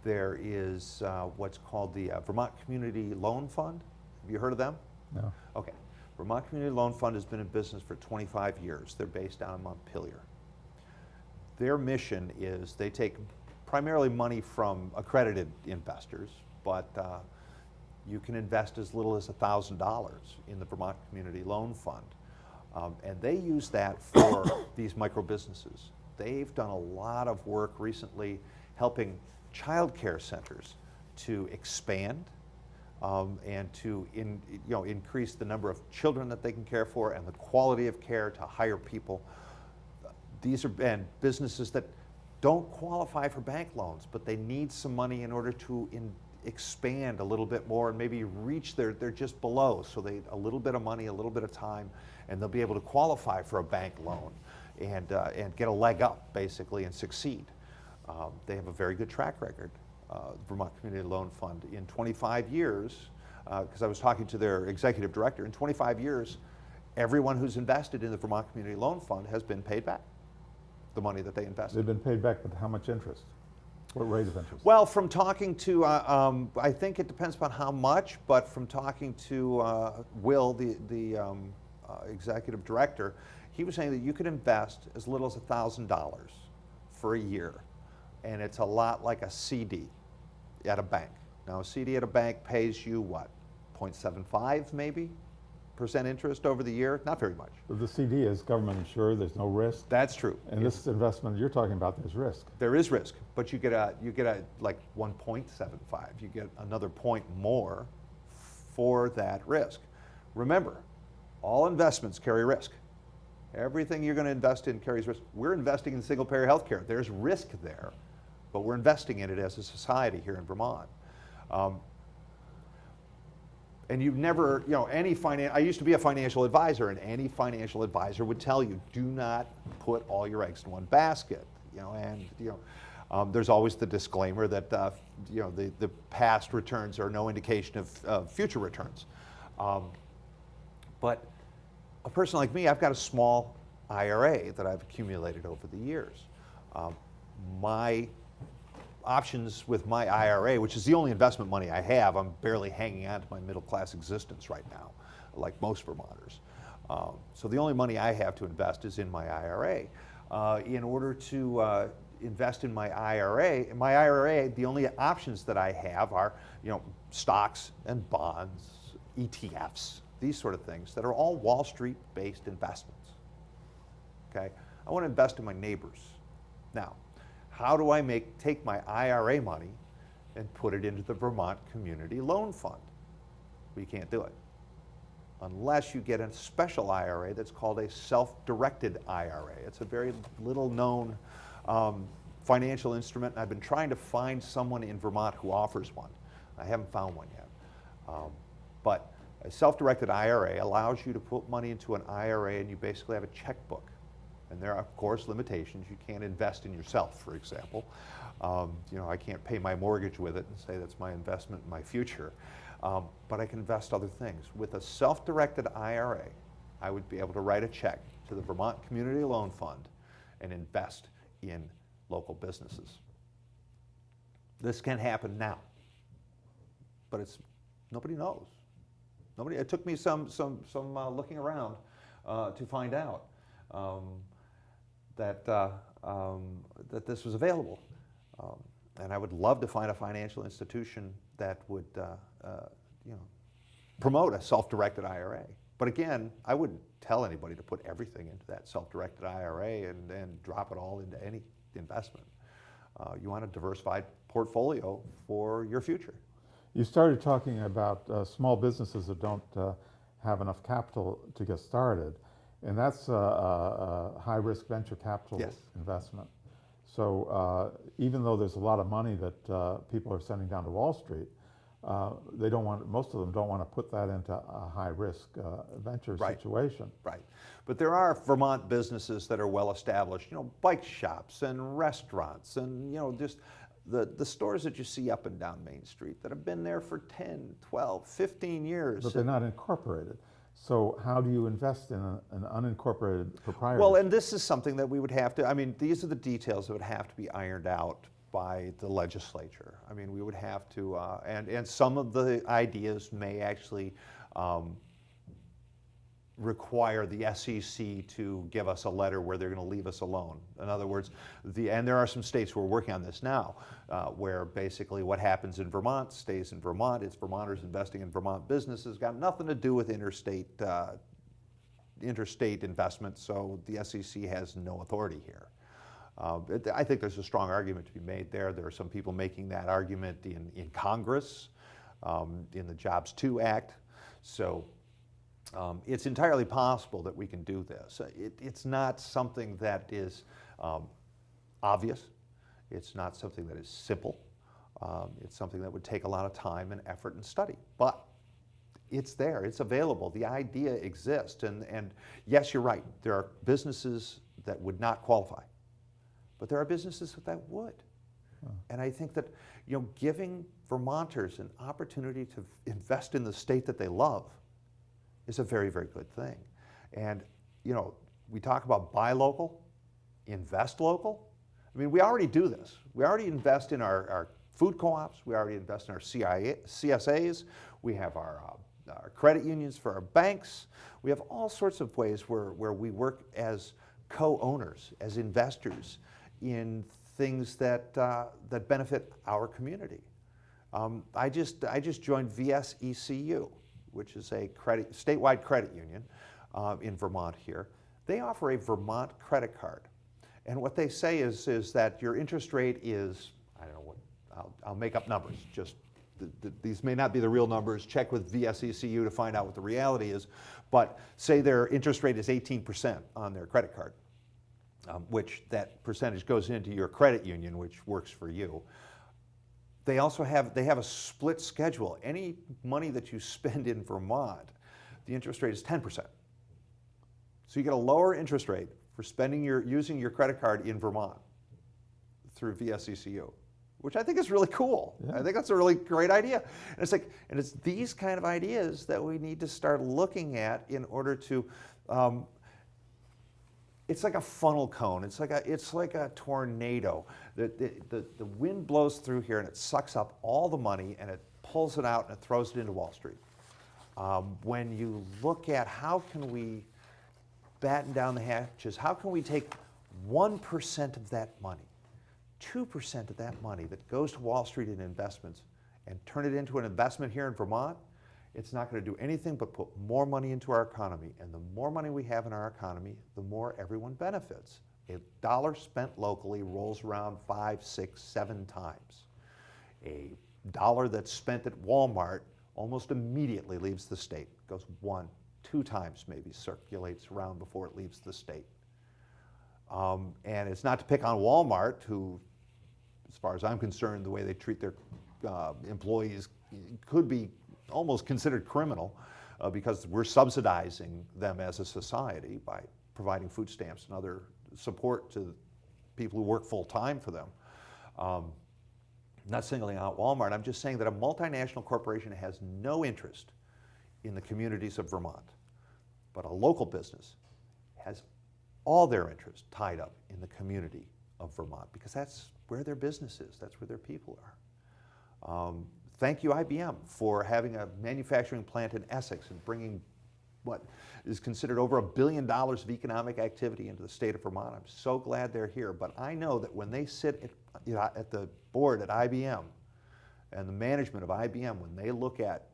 there is what's called the Vermont Community Loan Fund. Have you heard of them? No. Okay. Vermont Community Loan Fund has been in business for 25 years. They're based down in Montpelier. Their mission is they take primarily money from accredited investors, but you can invest as little as $1,000 in the Vermont Community Loan Fund. And they use that for these micro businesses. They've done a lot of work recently helping child care centers to expand and to increase the number of children that they can care for and the quality of care, to hire people. These are businesses that don't qualify for bank loans, but they need some money in order to expand a little bit more and maybe reach they're just below. So a little bit of money, a little bit of time, and they'll be able to qualify for a bank loan and get a leg up, basically, and succeed. They have a very good track record, Vermont Community Loan Fund. In 25 years, because I was talking to their executive director, in 25 years, everyone who's invested in the Vermont Community Loan Fund has been paid back the money that they invested. They've been paid back with how much interest? What rate of interest? Well, from talking to, I think it depends upon how much, but from talking to Will, the executive director, he was saying that you could invest as little as $1,000 for a year, and it's a lot like a CD at a bank. Now, a CD at a bank pays you what, 0.75 maybe % interest over the year? Not very much. The CD is government insured, there's no risk. That's true. And this investment you're talking about, there's risk. There is risk, but you get a like 1.75. You get another point more for that risk. Remember, all investments carry risk. Everything you're going to invest in carries risk. We're investing in single-payer health care. There's risk there, but we're investing in it as a society here in Vermont. And you've never, I used to be a financial advisor, and any financial advisor would tell you, do not put all your eggs in one basket. There's always the disclaimer that, the past returns are no indication of future returns. But a person like me, I've got a small IRA that I've accumulated over the years. My options with my IRA, which is the only investment money I have, I'm barely hanging on to my middle class existence right now, like most Vermonters. So the only money I have to invest is in my IRA. In order to invest in my IRA, the only options that I have are, stocks and bonds, ETFs, these sort of things that are all Wall Street-based investments. Okay, I want to invest in my neighbors. Now, how do I take my IRA money and put it into the Vermont Community Loan Fund? We can't do it unless you get a special IRA that's called a self-directed IRA. It's a very little known financial instrument, and I've been trying to find someone in Vermont who offers one. I haven't found one yet. But a self-directed IRA allows you to put money into an IRA, and you basically have a checkbook. And there are, of course, limitations. You can't invest in yourself, for example. I can't pay my mortgage with it and say that's my investment in my future. But I can invest other things. With a self-directed IRA, I would be able to write a check to the Vermont Community Loan Fund and invest in local businesses. This can happen now, but nobody knows. It took me some looking around to find out that this was available. And I would love to find a financial institution that would promote a self-directed IRA. But again, I wouldn't tell anybody to put everything into that self-directed IRA and drop it all into any investment. You want a diversified portfolio for your future. You started talking about small businesses that don't have enough capital to get started. And that's a high-risk venture capital investment. So even though there's a lot of money that people are sending down to Wall Street, most of them don't want to put that into a high-risk venture situation. Right. But there are Vermont businesses that are well established, bike shops and restaurants and, just the stores that you see up and down Main Street that have been there for 10, 12, 15 years. But they're not incorporated. So how do you invest in an unincorporated proprietorship? Well, and this is something that we would have to, these are the details that would have to be ironed out by the legislature. We would have to, and some of the ideas may actually require the SEC to give us a letter where they're going to leave us alone. In other words, and there are some states who are working on this now, where basically what happens in Vermont stays in Vermont. It's Vermonters investing in Vermont businesses, got nothing to do with interstate investment, so the SEC has no authority here. I think there's a strong argument to be made there. There are some people making that argument in Congress, in the Jobs 2 Act. So it's entirely possible that we can do this. It's not something that is obvious. It's not something that is simple. It's something that would take a lot of time and effort and study. But it's there. It's available. The idea exists. And yes, you're right. There are businesses that would not qualify. But there are businesses that would. And I think that giving Vermonters an opportunity to invest in the state that they love is a very, very good thing. And we talk about buy local, invest local. We already do this. We already invest in our food co-ops. We already invest in our CSAs. We have our our credit unions, for our banks. We have all sorts of ways where we work as co-owners, as investors in things that, that benefit our community. I just joined VSECU, which is a statewide credit union in Vermont here. They offer a Vermont credit card. And what they say is that your interest rate is, I don't know what, I'll make up numbers, just these may not be the real numbers. Check with VSECU to find out what the reality is. But say their interest rate is 18% on their credit card, which that percentage goes into your credit union, which works for you. They also have a split schedule. Any money that you spend in Vermont, the interest rate is 10%. So you get a lower interest rate for using your credit card in Vermont through VSECU, which I think is really cool. Yeah. I think that's a really great idea. And it's these kind of ideas that we need to start looking at in order to. It's like a funnel cone. It's like a tornado. The wind blows through here and it sucks up all the money and it pulls it out and it throws it into Wall Street. When you look at how can we batten down the hatches, how can we take 1% of that money, 2% of that money that goes to Wall Street in investments and turn it into an investment here in Vermont, it's not going to do anything but put more money into our economy. And the more money we have in our economy, the more everyone benefits. A dollar spent locally rolls around 5, 6, 7 times. A dollar that's spent at Walmart almost immediately leaves the state. Goes 1, 2 times maybe, circulates around before it leaves the state. And it's not to pick on Walmart, who, as far as I'm concerned, the way they treat their employees could be almost considered criminal because we're subsidizing them as a society by providing food stamps and other support to people who work full-time for them. Not singling out Walmart, I'm just saying that a multinational corporation has no interest in the communities of Vermont, but a local business has all their interest tied up in the community of Vermont because that's where their business is, that's where their people are. Thank you, IBM, for having a manufacturing plant in Essex and bringing what is considered over $1 billion of economic activity into the state of Vermont. I'm so glad they're here, but I know that when they sit at the board at IBM and the management of IBM, when they look at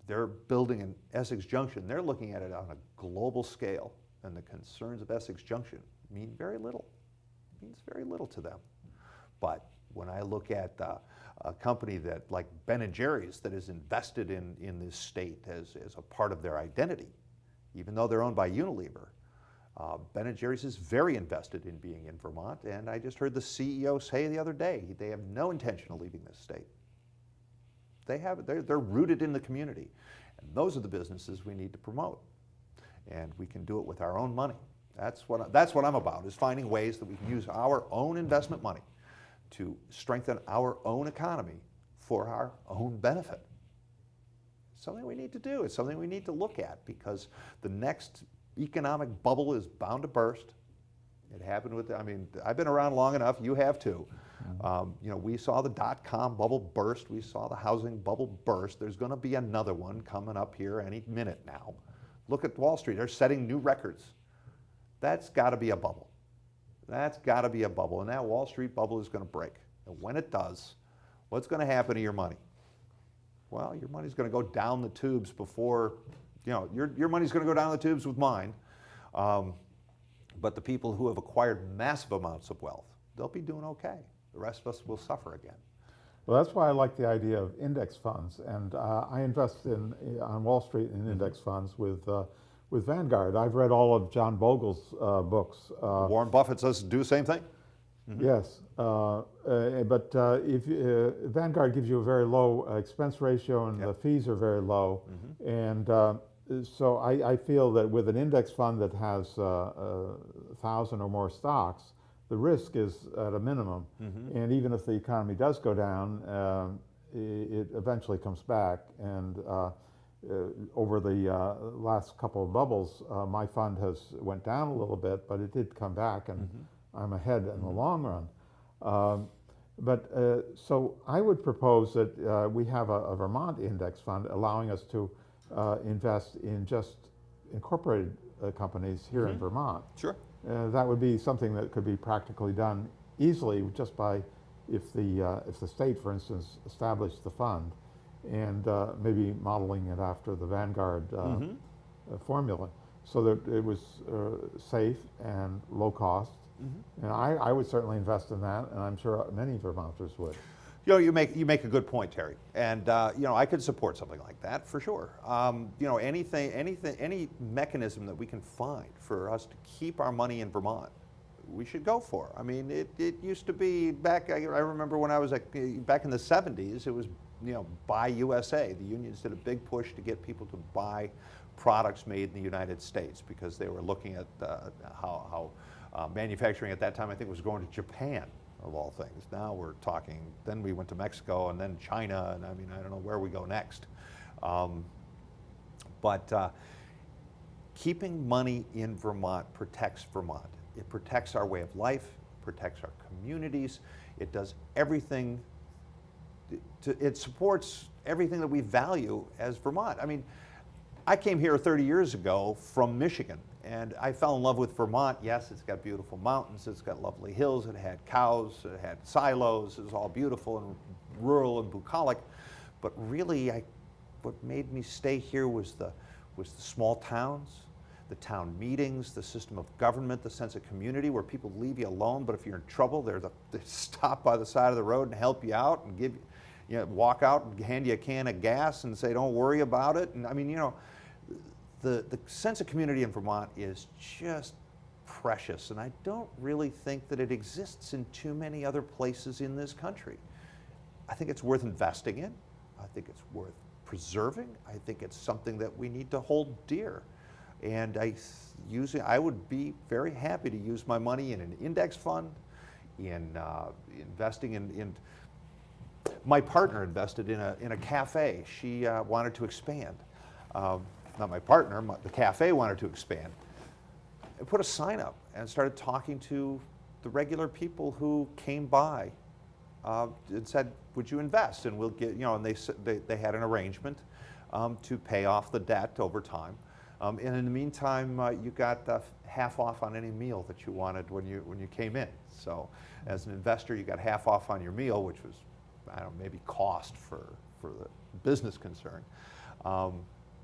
their building in Essex Junction, they're looking at it on a global scale, and the concerns of Essex Junction mean very little. It means very little to them. But when I look at a company that, like Ben & Jerry's, that is invested in this state as a part of their identity, even though they're owned by Unilever, Ben & Jerry's is very invested in being in Vermont, and I just heard the CEO say the other day they have no intention of leaving this state. They're rooted in the community, and those are the businesses we need to promote, and we can do it with our own money. That's what I'm about, is finding ways that we can use our own investment money to strengthen our own economy for our own benefit. It's something we need to do. It's something we need to look at because the next economic bubble is bound to burst. It happened with, I've been around long enough, you have too. We saw the dot-com bubble burst. We saw the housing bubble burst. There's going to be another one coming up here any minute now. Look at Wall Street. They're setting new records. That's got to be a bubble. That's got to be a bubble, and that Wall Street bubble is going to break. And when it does, what's going to happen to your money? Well, your money's going to go down the tubes before, your money's going to go down the tubes with mine. But the people who have acquired massive amounts of wealth, they'll be doing okay. The rest of us will suffer again. Well, that's why I like the idea of index funds, and I invest on Wall Street in index funds with Vanguard. I've read all of John Bogle's books. Warren Buffett says do the same thing. Mm-hmm. Yes, but Vanguard gives you a very low expense ratio, and the fees are very low. Mm-hmm. And so I feel that with an index fund that has 1,000 or more stocks, the risk is at a minimum. Mm-hmm. And even if the economy does go down, it eventually comes back. And over the last couple of bubbles, my fund went down a little bit, but it did come back, and I'm ahead in the long run. But so I would propose that we have a Vermont index fund allowing us to invest in just incorporated companies here in Vermont. Sure. That would be something that could be practically done easily just by if the state, for instance, established the fund and maybe modeling it after the Vanguard formula, so that it was safe and low cost. And I would certainly invest in that, and I'm sure many Vermonters would. You know, you make a good point, Terry, and you know, I could support something like that for sure. You know, any mechanism that we can find for us to keep our money in Vermont, we should go for. I mean, it used to be back. I remember when I was back in the '70s, it was, you know, Buy USA. The unions did a big push to get people to buy products made in the United States because they were looking at how manufacturing at that time, I think, was going to Japan, of all things. Now we're talking, then we went to Mexico and then China, and I mean, I don't know where we go next. But keeping money in Vermont protects Vermont. It protects our way of life, protects our communities. It does everything, it supports everything that we value as Vermont. I mean, I came here 30 years ago from Michigan, and I fell in love with Vermont. Yes, it's got beautiful mountains, it's got lovely hills, it had cows, it had silos, it was all beautiful and rural and bucolic. But really, what made me stay here was the small towns, the town meetings, the system of government, the sense of community where people leave you alone, but if you're in trouble, they stop by the side of the road and help you out and give you know, walk out and hand you a can of gas and say, don't worry about it. And I mean, you know, the sense of community in Vermont is just precious, and I don't really think that it exists in too many other places in this country. I think it's worth investing in. I think it's worth preserving. I think it's something that we need to hold dear. And I would be very happy to use my money in an index fund, in investing in. My partner invested in a cafe. She wanted to expand. Not my partner, the cafe wanted to expand. I put a sign up and started talking to the regular people who came by and said, would you invest? And we'll get, you know, and they had an arrangement to pay off the debt over time. And in the meantime, you got half off on any meal that you wanted when you came in. So as an investor, you got half off on your meal, which was, I don't know, maybe cost for the business concern.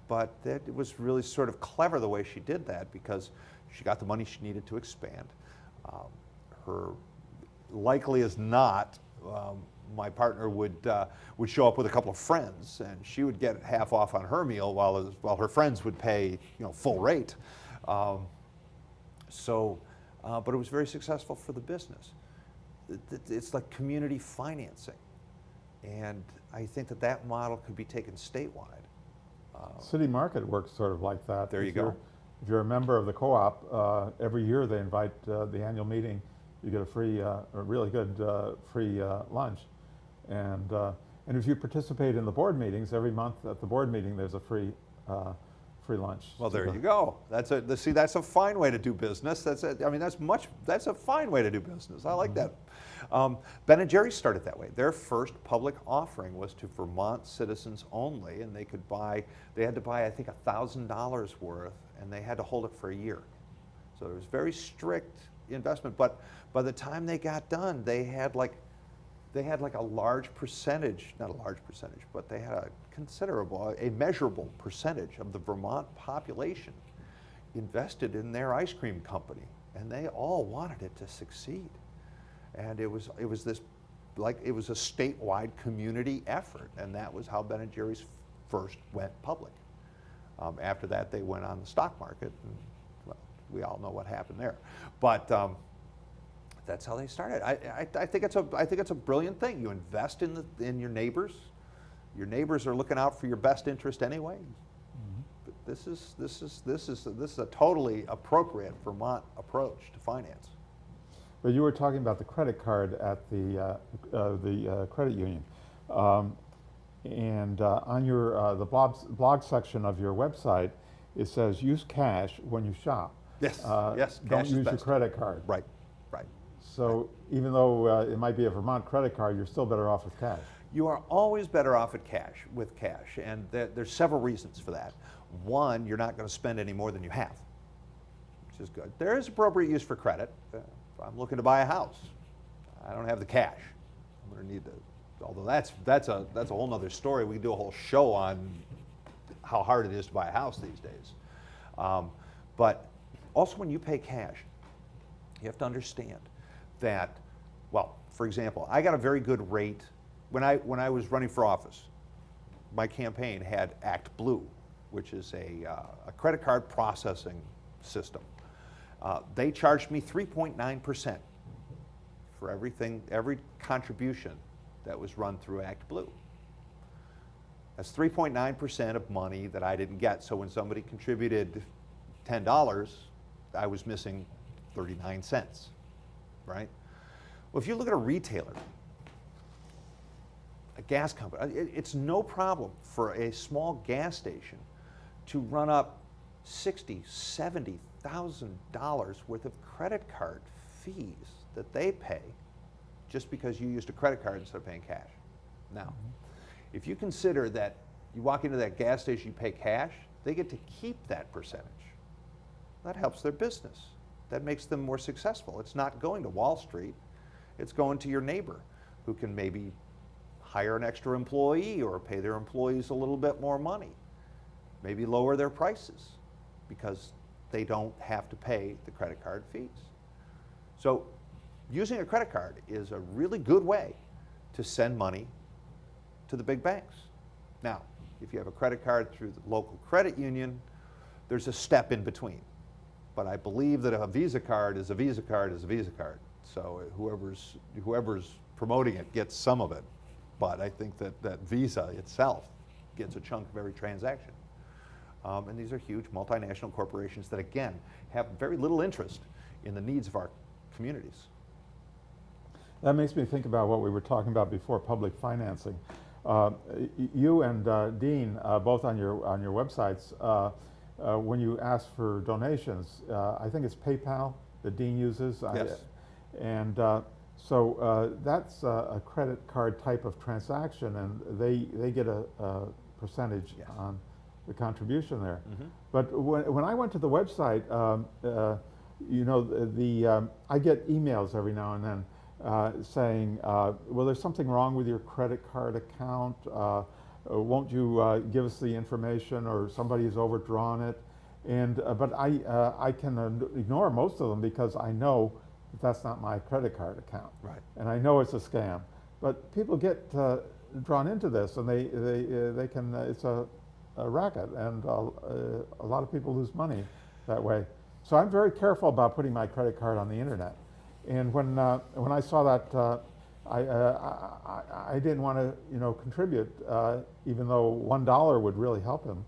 But it was really sort of clever the way she did that, because she got the money she needed to expand. Her, likely as not, my partner would show up with a couple of friends, and she would get half off on her meal while her friends would pay, you know, full rate. But it was very successful for the business. It's like community financing, and I think that model could be taken statewide. City Market works sort of like that. There you go. If you're a member of the co-op, every year they invite the annual meeting. You get a free, a really good free lunch, and if you participate in the board meetings every month at the board meeting, there's a free lunch. Well, there you go. That's a fine way to do business. That's a fine way to do business. I like that. Ben & Jerry's started that way. Their first public offering was to Vermont citizens only, and they had to buy, I think, $1,000 worth, and they had to hold it for a year. So it was very strict investment. But by the time they got done, they had like a large percentage, not a large percentage, but they had a measurable percentage of the Vermont population invested in their ice cream company, and they all wanted it to succeed. And it was a statewide community effort, and that was how Ben & Jerry's first went public. After that, they went on the stock market, and well, we all know what happened there. But that's how they started. I think it's a brilliant thing. You invest in your neighbors. Your neighbors are looking out for your best interest anyway. But this is a totally appropriate Vermont approach to finance. But you were talking about the credit card at the credit union, and on your the blog section of your website, it says use cash when you shop. Yes, yes. Don't use your credit card. Right, right. So even though it might be a Vermont credit card, you're still better off with cash. You are always better off with cash, and there's several reasons for that. One, you're not going to spend any more than you have, which is good. There is appropriate use for credit. If I'm looking to buy a house, I don't have the cash. I'm going to need to, although that's a whole nother story. We can do a whole show on how hard it is to buy a house these days. But also when you pay cash, you have to understand that, well, for example, I got a very good rate when I was running for office. My campaign had Act Blue, which is a credit card processing system. They charged me 3.9% for every contribution that was run through Act Blue. That's 3.9% of money that I didn't get. So when somebody contributed $10, I was missing 39 cents, right? Well, if you look at a retailer, a gas company, it's no problem for a small gas station to run up $60,000, $70,000 worth of credit card fees that they pay just because you used a credit card instead of paying cash. Now, if you consider that you walk into that gas station, you pay cash, they get to keep that percentage. That helps their business. That makes them more successful. It's not going to Wall Street. It's going to your neighbor who can maybe hire an extra employee or pay their employees a little bit more money. Maybe lower their prices because they don't have to pay the credit card fees. So using a credit card is a really good way to send money to the big banks. Now, if you have a credit card through the local credit union, there's a step in between. But I believe that a Visa card is a Visa card is a Visa card. So whoever's promoting it gets some of it. But I think that Visa itself gets a chunk of every transaction. And these are huge multinational corporations that, again, have very little interest in the needs of our communities. That makes me think about what we were talking about before, public financing. You and Dean, both on your websites, when you ask for donations, I think it's PayPal that Dean uses. Yes. So that's a credit card type of transaction, and they get a percentage Yes. on the contribution there. Mm-hmm. But when I went to the website, I get emails every now and then saying, well, there's something wrong with your credit card account. Won't you give us the information, or somebody has overdrawn it? And but I can ignore most of them because I know that that's not my credit card account. Right. And I know it's a scam. But people get drawn into this, and they can. It's a racket, and a lot of people lose money that way. So I'm very careful about putting my credit card on the internet. And when I saw that, I didn't want to contribute, even though $1 would really help him,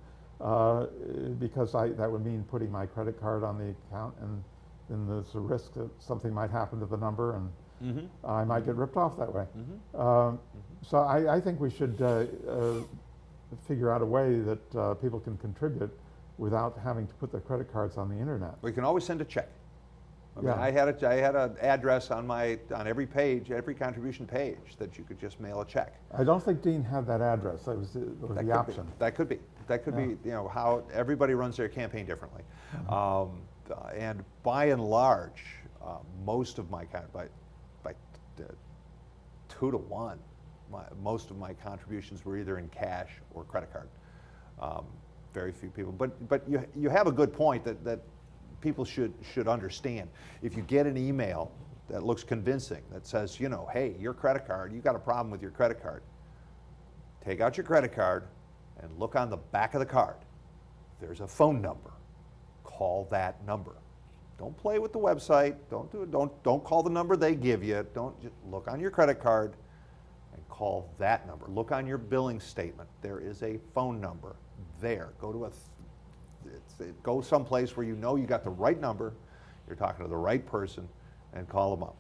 because that would mean putting my credit card on the account, and then there's a risk that something might happen to the number, and Mm-hmm. I might get ripped off that way. Mm-hmm. So I think we should figure out a way that people can contribute without having to put their credit cards on the internet. We can always send a check. I mean, Yeah. I had an address on every page, every contribution page, that you could just mail a check. I don't think Dean had that address. That was the option. That could be. That could be. How everybody runs their campaign differently. Mm-hmm. And by and large, most of my by 2 to 1, most of my contributions were either in cash or credit card. Very few people. But you have a good point that people should understand. If you get an email that looks convincing, that says, hey, your credit card, you got a problem with your credit card, take out your credit card and look on the back of the card. There's a phone number. Call that number. Don't play with the website. Don't do it. Don't call the number they give you. Don't just look on your credit card and call that number. Look on your billing statement. There is a phone number there. Go to go someplace where you got the right number, you're talking to the right person, and call them up.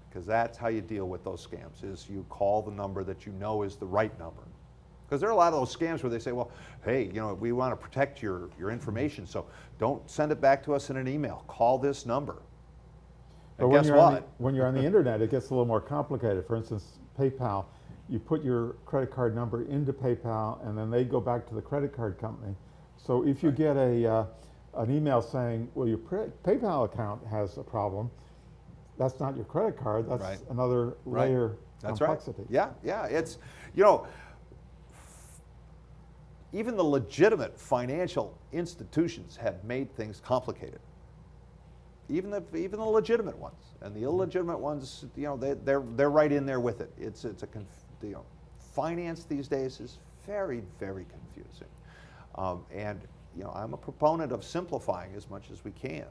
Because that's how you deal with those scams, is you call the number that you know is the right number. Because there are a lot of those scams where they say, well, hey, we want to protect your information, so don't send it back to us in an email. Call this number. And guess what? When you're on the internet, it gets a little more complicated. For instance, PayPal, you put your credit card number into PayPal, and then they go back to the credit card company. So if you get an email saying, well, your PayPal account has a problem, that's not your credit card, that's Right. another layer That's complexity. right. Yeah, it's, you know, even the legitimate financial institutions have made things complicated. Even the legitimate ones, and the illegitimate ones, you know, they're right in there with it. You know, finance these days is very, very confusing, and you know, I'm a proponent of simplifying as much as we can,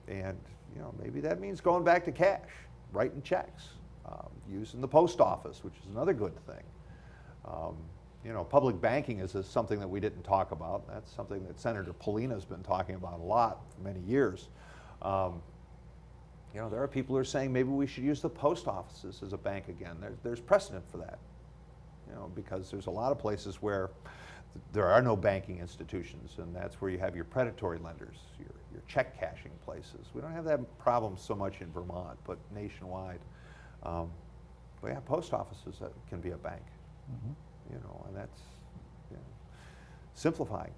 and you know, maybe that means going back to cash, writing checks, using the post office, which is another good thing. You know, public banking is something that we didn't talk about. That's something that Senator Polina's been talking about a lot for many years. You know, there are people who are saying maybe we should use the post offices as a bank again. There's precedent for that, you know, because there's a lot of places where there are no banking institutions, and that's where you have your predatory lenders, your check cashing places. We don't have that problem so much in Vermont, but nationwide. But yeah, post offices can be a bank. Mm-hmm. You know, and that's, you know, simplifying.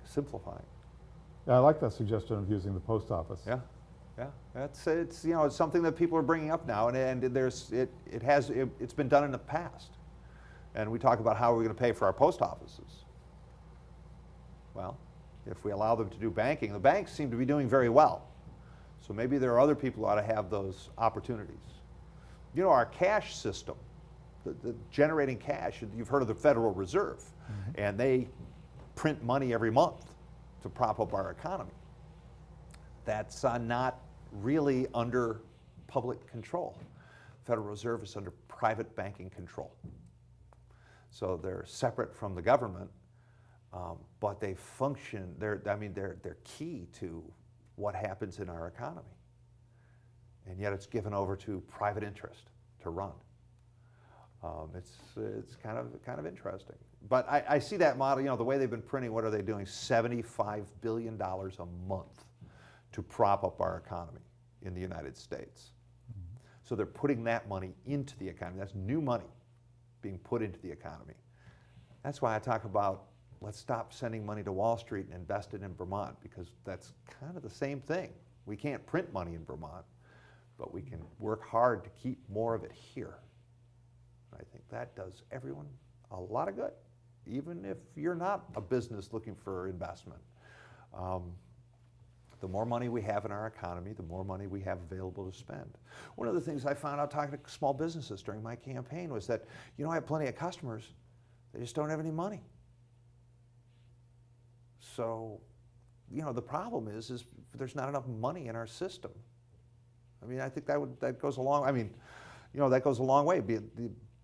Yeah, I like that suggestion of using the post office. Yeah. It's you know, it's something that people are bringing up now, and it's been done in the past, and we talk about how we're going to pay for our post offices. Well, if we allow them to do banking, the banks seem to be doing very well, so maybe there are other people who ought to have those opportunities. You know, our cash system. The generating cash, you've heard of the Federal Reserve, mm-hmm. and they print money every month to prop up our economy. That's not really under public control. Federal Reserve is under private banking control. So they're separate from the government, but they function, they're key to what happens in our economy. And yet it's given over to private interest to run. It's kind of interesting, but I see that model. You know, the way they've been printing. What are they doing? $75 billion a month to prop up our economy in the United States. Mm-hmm. So they're putting that money into the economy. That's new money being put into the economy. That's why I talk about let's stop sending money to Wall Street and invest it in Vermont, because that's kind of the same thing. We can't print money in Vermont, but we can work hard to keep more of it here. I think that does everyone a lot of good, even if you're not a business looking for investment. The more money we have in our economy, the more money we have available to spend. One of the things I found out talking to small businesses during my campaign was that, you know, I have plenty of customers, they just don't have any money. So, you know, the problem is there's not enough money in our system. I mean, I think that goes a long, I mean, you know, that goes a long way. The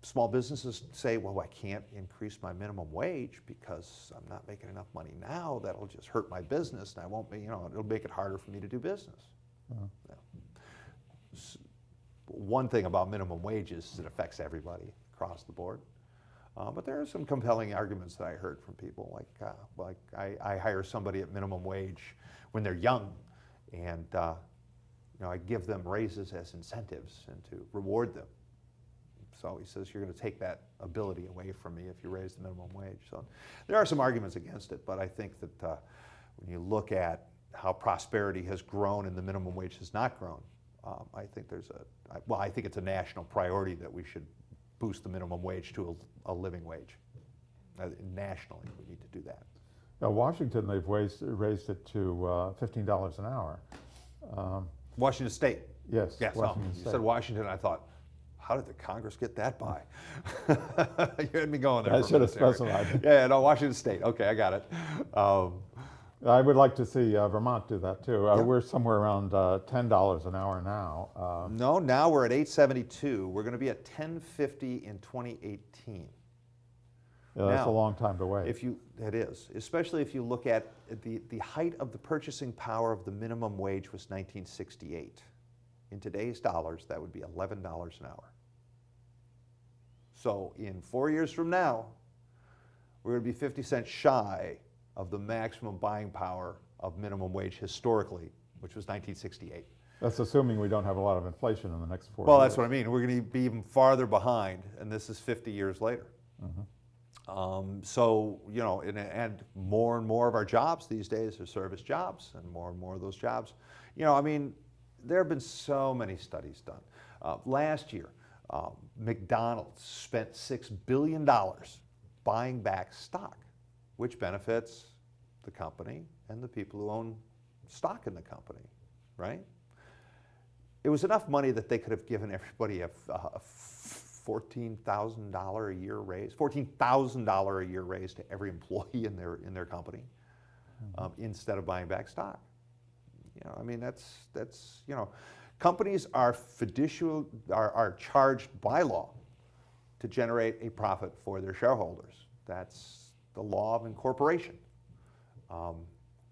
small businesses say, well, I can't increase my minimum wage because I'm not making enough money now. That'll just hurt my business, and I won't be, you know, it'll make it harder for me to do business. Uh-huh. Yeah. One thing about minimum wages is it affects everybody across the board. But there are some compelling arguments that I heard from people, like I hire somebody at minimum wage when they're young, and you know, I give them raises as incentives and to reward them. So he says, you're going to take that ability away from me if you raise the minimum wage. So there are some arguments against it, but I think that when you look at how prosperity has grown and the minimum wage has not grown, I think I think it's a national priority that we should boost the minimum wage to a living wage. Nationally, we need to do that. Now, Washington, they've raised it to $15 an hour. Washington State. Yes. Washington State. You said Washington, I thought, how did the Congress get that by? You had me going there. I should have specified. Yeah, no, Washington State. Okay, I got it. I would like to see Vermont do that too. Yeah. We're somewhere around $10 an hour now. No, now we're at $8.72. We're going to be at $10.50 in 2018. Yeah, that's a long time to wait. It is, especially if you look at the height of the purchasing power of the minimum wage was 1968. In today's dollars, that would be $11 an hour. So in 4 years from now, we're going to be 50 cents shy of the maximum buying power of minimum wage historically, which was 1968. That's assuming we don't have a lot of inflation in the next 4 Well, years. that's what I mean. We're going to be even farther behind, and this is 50 years later. So, you know, and more of our jobs these days are service jobs, and more of those jobs. You know, I mean, there have been so many studies done. Last year, McDonald's spent $6 billion buying back stock, which benefits the company and the people who own stock in the company, right? It was enough money that they could have given everybody a $14,000 a year raise, $14,000 a year raise to every employee in their company, instead of buying back stock. You know, I mean, that's you know, companies are are charged by law to generate a profit for their shareholders. That's the law of incorporation.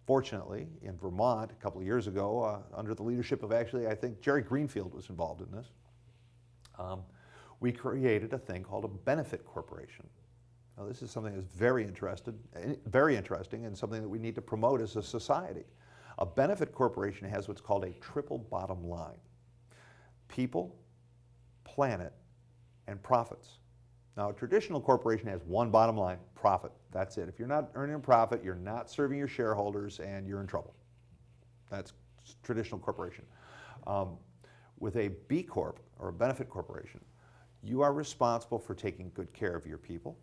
Fortunately, in Vermont, a couple of years ago, under the leadership of actually, I think Jerry Greenfield was involved in this, we created a thing called a benefit corporation. Now, this is something that's very interesting and something that we need to promote as a society. A benefit corporation has what's called a triple bottom line: people, planet, and profits. Now, a traditional corporation has one bottom line: profit. That's it. If you're not earning a profit, you're not serving your shareholders, and you're in trouble. That's traditional corporation. With a B Corp, or a benefit corporation, you are responsible for taking good care of your people.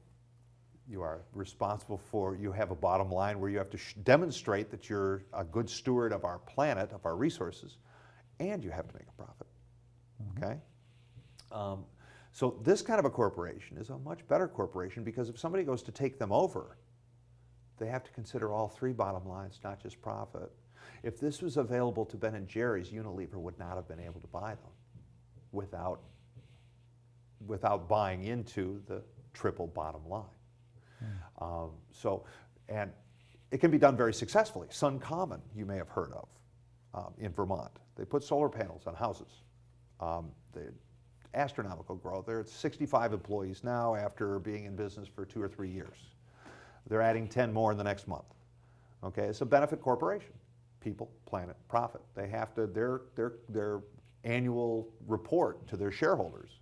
You are responsible for, you have a bottom line where you have to demonstrate that you're a good steward of our planet, of our resources, and you have to make a profit, okay? So this kind of a corporation is a much better corporation, because if somebody goes to take them over, they have to consider all three bottom lines, not just profit. If this was available to Ben & Jerry's, Unilever would not have been able to buy them without buying into the triple bottom line. And it can be done very successfully. SunCommon, you may have heard of, in Vermont. They put solar panels on houses. The astronomical growth. They're at 65 employees now after being in business for 2 or 3 years. They're adding 10 more in the next month. Okay, it's a benefit corporation. People, planet, profit. They have to, their annual report to their shareholders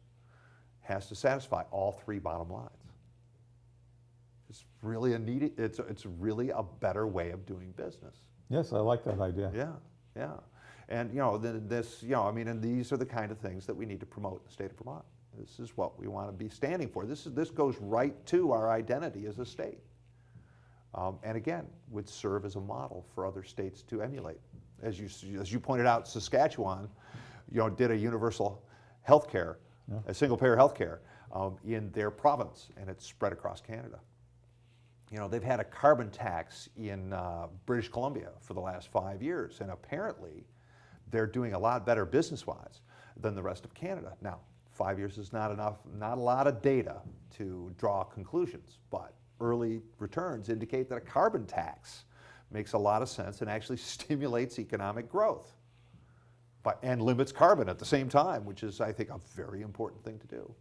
has to satisfy all three bottom lines. It's really it's really a better way of doing business. Yes, I like that idea. Yeah, yeah. And you know, I mean, and these are the kind of things that we need to promote in the state of Vermont. This is what we want to be standing for. This goes right to our identity as a state. And again, would serve as a model for other states to emulate. As you pointed out, Saskatchewan, you know, did a universal health care, a single-payer health care in their province, and it's spread across Canada. You know, they've had a carbon tax in British Columbia for the last 5 years, and apparently they're doing a lot better business-wise than the rest of Canada. Now, 5 years is not enough, not a lot of data to draw conclusions, but early returns indicate that a carbon tax makes a lot of sense and actually stimulates economic growth, and limits carbon at the same time, which is, I think, a very important thing to do.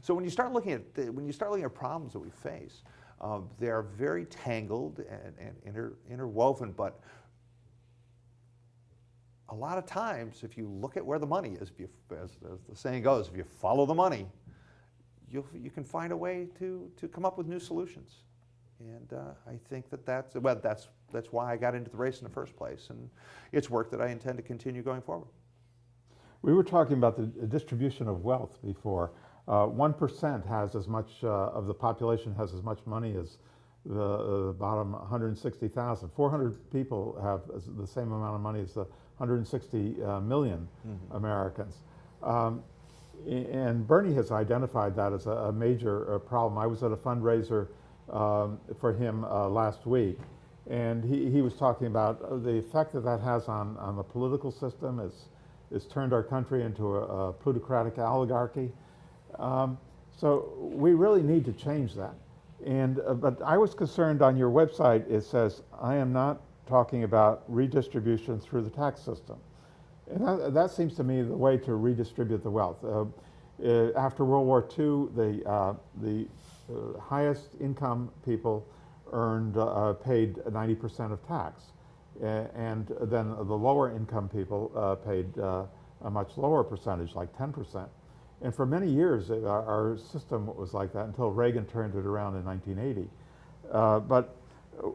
So when you start looking at problems that we face, they are very tangled and interwoven, but a lot of times, if you look at where the money is, as the saying goes, if you follow the money, you can find a way to come up with new solutions. And I think that's why I got into the race in the first place, and it's work that I intend to continue going forward. We were talking about the distribution of wealth before. 1% has as much of the population has as much money as the bottom 160,000. 400 people have the same amount of money as the 160 million Americans. And Bernie has identified that as a major problem. I was at a fundraiser for him last week, and he was talking about the effect that has on the political system. It's turned our country into a plutocratic oligarchy. So we really need to change that. And but I was concerned on your website, it says, I am not talking about redistribution through the tax system. And that seems to me the way to redistribute the wealth. After World War II, the highest income people paid 90% of tax. and then the lower income people paid a much lower percentage, like 10%. And for many years, our system was like that until Reagan turned it around in 1980. But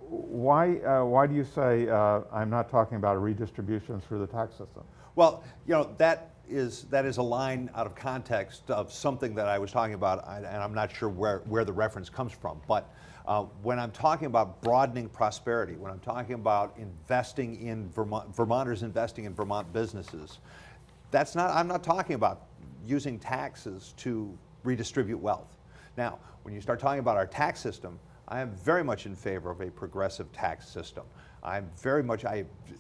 why do you say I'm not talking about a redistribution through the tax system? Well, you know, that is a line out of context of something that I was talking about, and I'm not sure where the reference comes from. But when I'm talking about broadening prosperity, when I'm talking about investing in Vermonters investing in Vermont businesses, I'm not talking about using taxes to redistribute wealth. Now, when you start talking about our tax system, I am very much in favor of a progressive tax system. I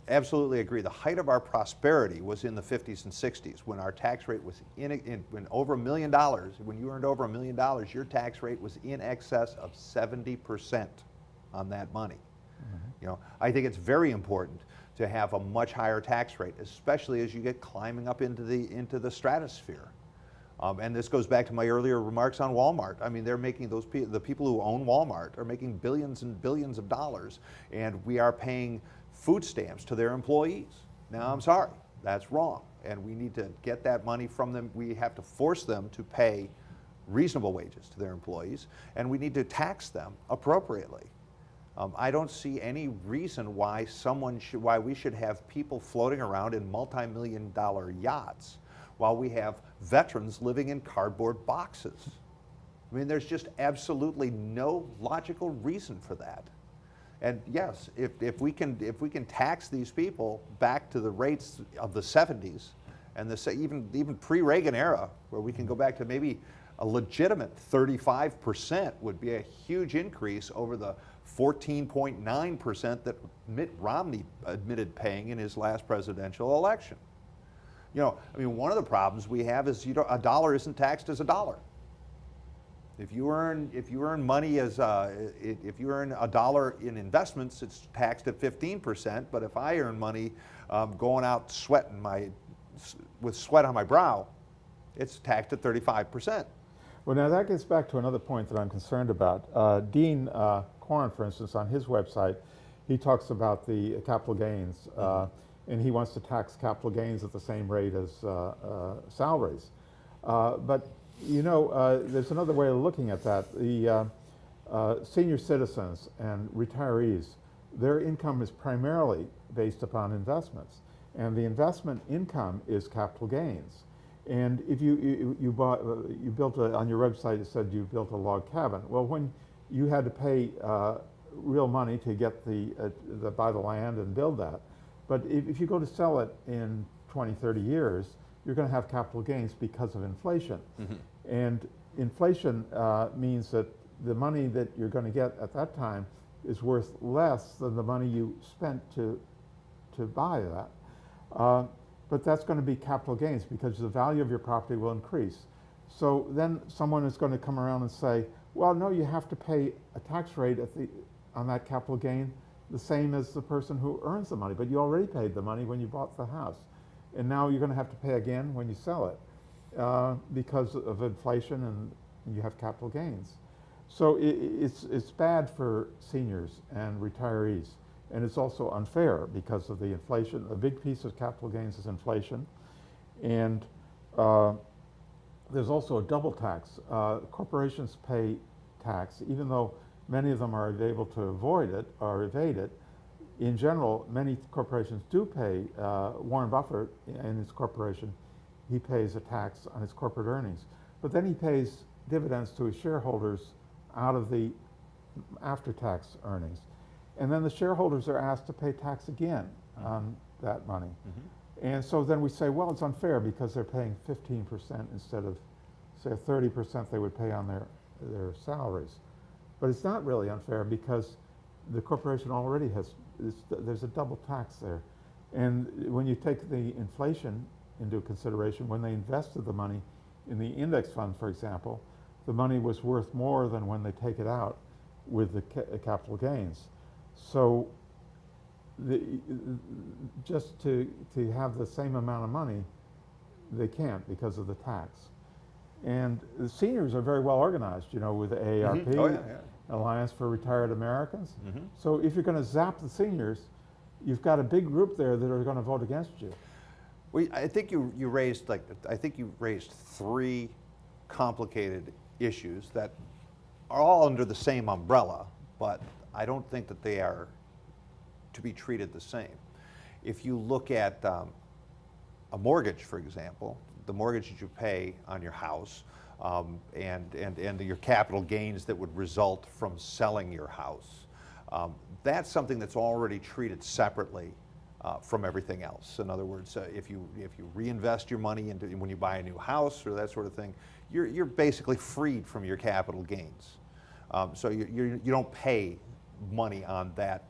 absolutely agree. The height of our prosperity was in the 50s and 60s when our tax rate was when over $1 million, when you earned over $1 million, your tax rate was in excess of 70% on that money. Mm-hmm. You know, I think it's very important to have a much higher tax rate, especially as you get climbing up into the stratosphere. And this goes back to my earlier remarks on Walmart. I mean, they're making the people who own Walmart are making billions and billions of dollars, and we are paying food stamps to their employees. Now, I'm sorry, that's wrong, and we need to get that money from them. We have to force them to pay reasonable wages to their employees, and we need to tax them appropriately. I don't see any reason why we should have people floating around in multi-million-dollar yachts while we have veterans living in cardboard boxes. I mean, there's just absolutely no logical reason for that. And yes, if we can tax these people back to the rates of the 70s, and even pre-Reagan era, where we can go back to maybe a legitimate 35%, would be a huge increase over the 14.9% that Mitt Romney admitted paying in his last presidential election. You know, I mean, one of the problems we have is a dollar isn't taxed as a dollar. If you earn money if you earn a dollar in investments, it's taxed at 15%. But if I earn money going out with sweat on my brow, it's taxed at 35%. Well, now that gets back to another point that I'm concerned about. Dean Corn, for instance, on his website, he talks about the capital gains. And he wants to tax capital gains at the same rate as salaries. But, you know, there's another way of looking at that. The senior citizens and retirees, their income is primarily based upon investments. And the investment income is capital gains. And if you built on your website, it said you built a log cabin. Well, when you had to pay real money to get buy the land and build that, but if you go to sell it in 20, 30 years, you're going to have capital gains because of inflation. Mm-hmm. And inflation means that the money that you're going to get at that time is worth less than the money you spent to buy that. But that's going to be capital gains because the value of your property will increase. So then someone is going to come around and say, well, no, you have to pay a tax rate on that capital gain the same as the person who earns the money, but you already paid the money when you bought the house. And now you're going to have to pay again when you sell it because of inflation, and you have capital gains. So it's bad for seniors and retirees, and it's also unfair because of the inflation. A big piece of capital gains is inflation, and there's also a double tax. Corporations pay tax, even though many of them are able to avoid it or evade it. In general, many corporations do pay. Warren Buffett in his corporation, he pays a tax on his corporate earnings. But then he pays dividends to his shareholders out of the after-tax earnings. And then the shareholders are asked to pay tax again on that money. Mm-hmm. And so then we say, well, it's unfair because they're paying 15% instead of, say, 30% they would pay on their salaries. But it's not really unfair because the corporation already there's a double tax there. And when you take the inflation into consideration, when they invested the money in the index fund, for example, the money was worth more than when they take it out with the capital gains. So just to have the same amount of money, they can't because of the tax. And the seniors are very well organized, you know, with the AARP. Mm-hmm. Oh, yeah. Alliance for Retired Americans. Mm-hmm. So if you're going to zap the seniors, you've got a big group there that are going to vote against you. I think you raised three complicated issues that are all under the same umbrella, but I don't think that they are to be treated the same. If you look at a mortgage, for example, the mortgage that you pay on your house, and your capital gains that would result from selling your house, that's something that's already treated separately from everything else. In other words, if you reinvest your money into when you buy a new house or that sort of thing, you're basically freed from your capital gains. So you don't pay money on that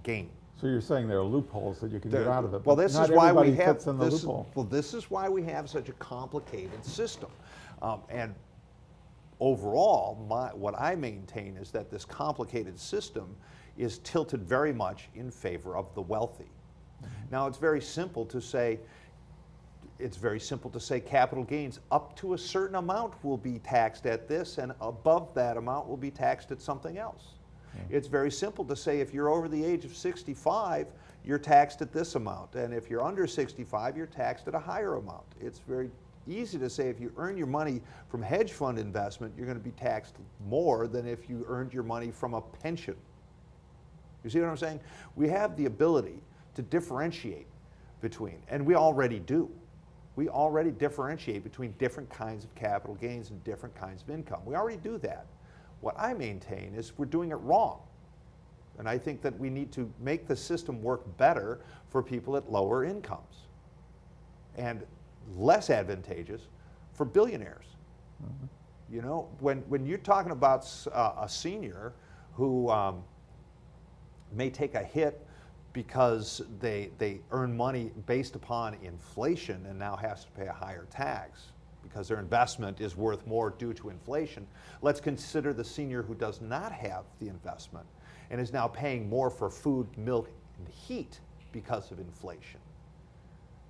gain. So you're saying there are loopholes that you can get out of it. Well, this is why we have fits in the loophole. This is why we have such a complicated system. And overall, what I maintain is that this complicated system is tilted very much in favor of the wealthy. Now, it's very simple to say capital gains up to a certain amount will be taxed at this, and above that amount will be taxed at something else. It's very simple to say if you're over the age of 65, you're taxed at this amount, and if you're under 65, you're taxed at a higher amount. It's very easy to say if you earn your money from hedge fund investment, you're going to be taxed more than if you earned your money from a pension. You see what I'm saying? We have the ability to differentiate between, and we already do. We already differentiate between different kinds of capital gains and different kinds of income. We already do that. What I maintain is we're doing it wrong. And I think that we need to make the system work better for people at lower incomes and less advantageous for billionaires. Mm-hmm. You know, when you're talking about a senior who may take a hit because they earn money based upon inflation and now has to pay a higher tax because their investment is worth more due to inflation. Let's consider the senior who does not have the investment and is now paying more for food, milk, and heat because of inflation.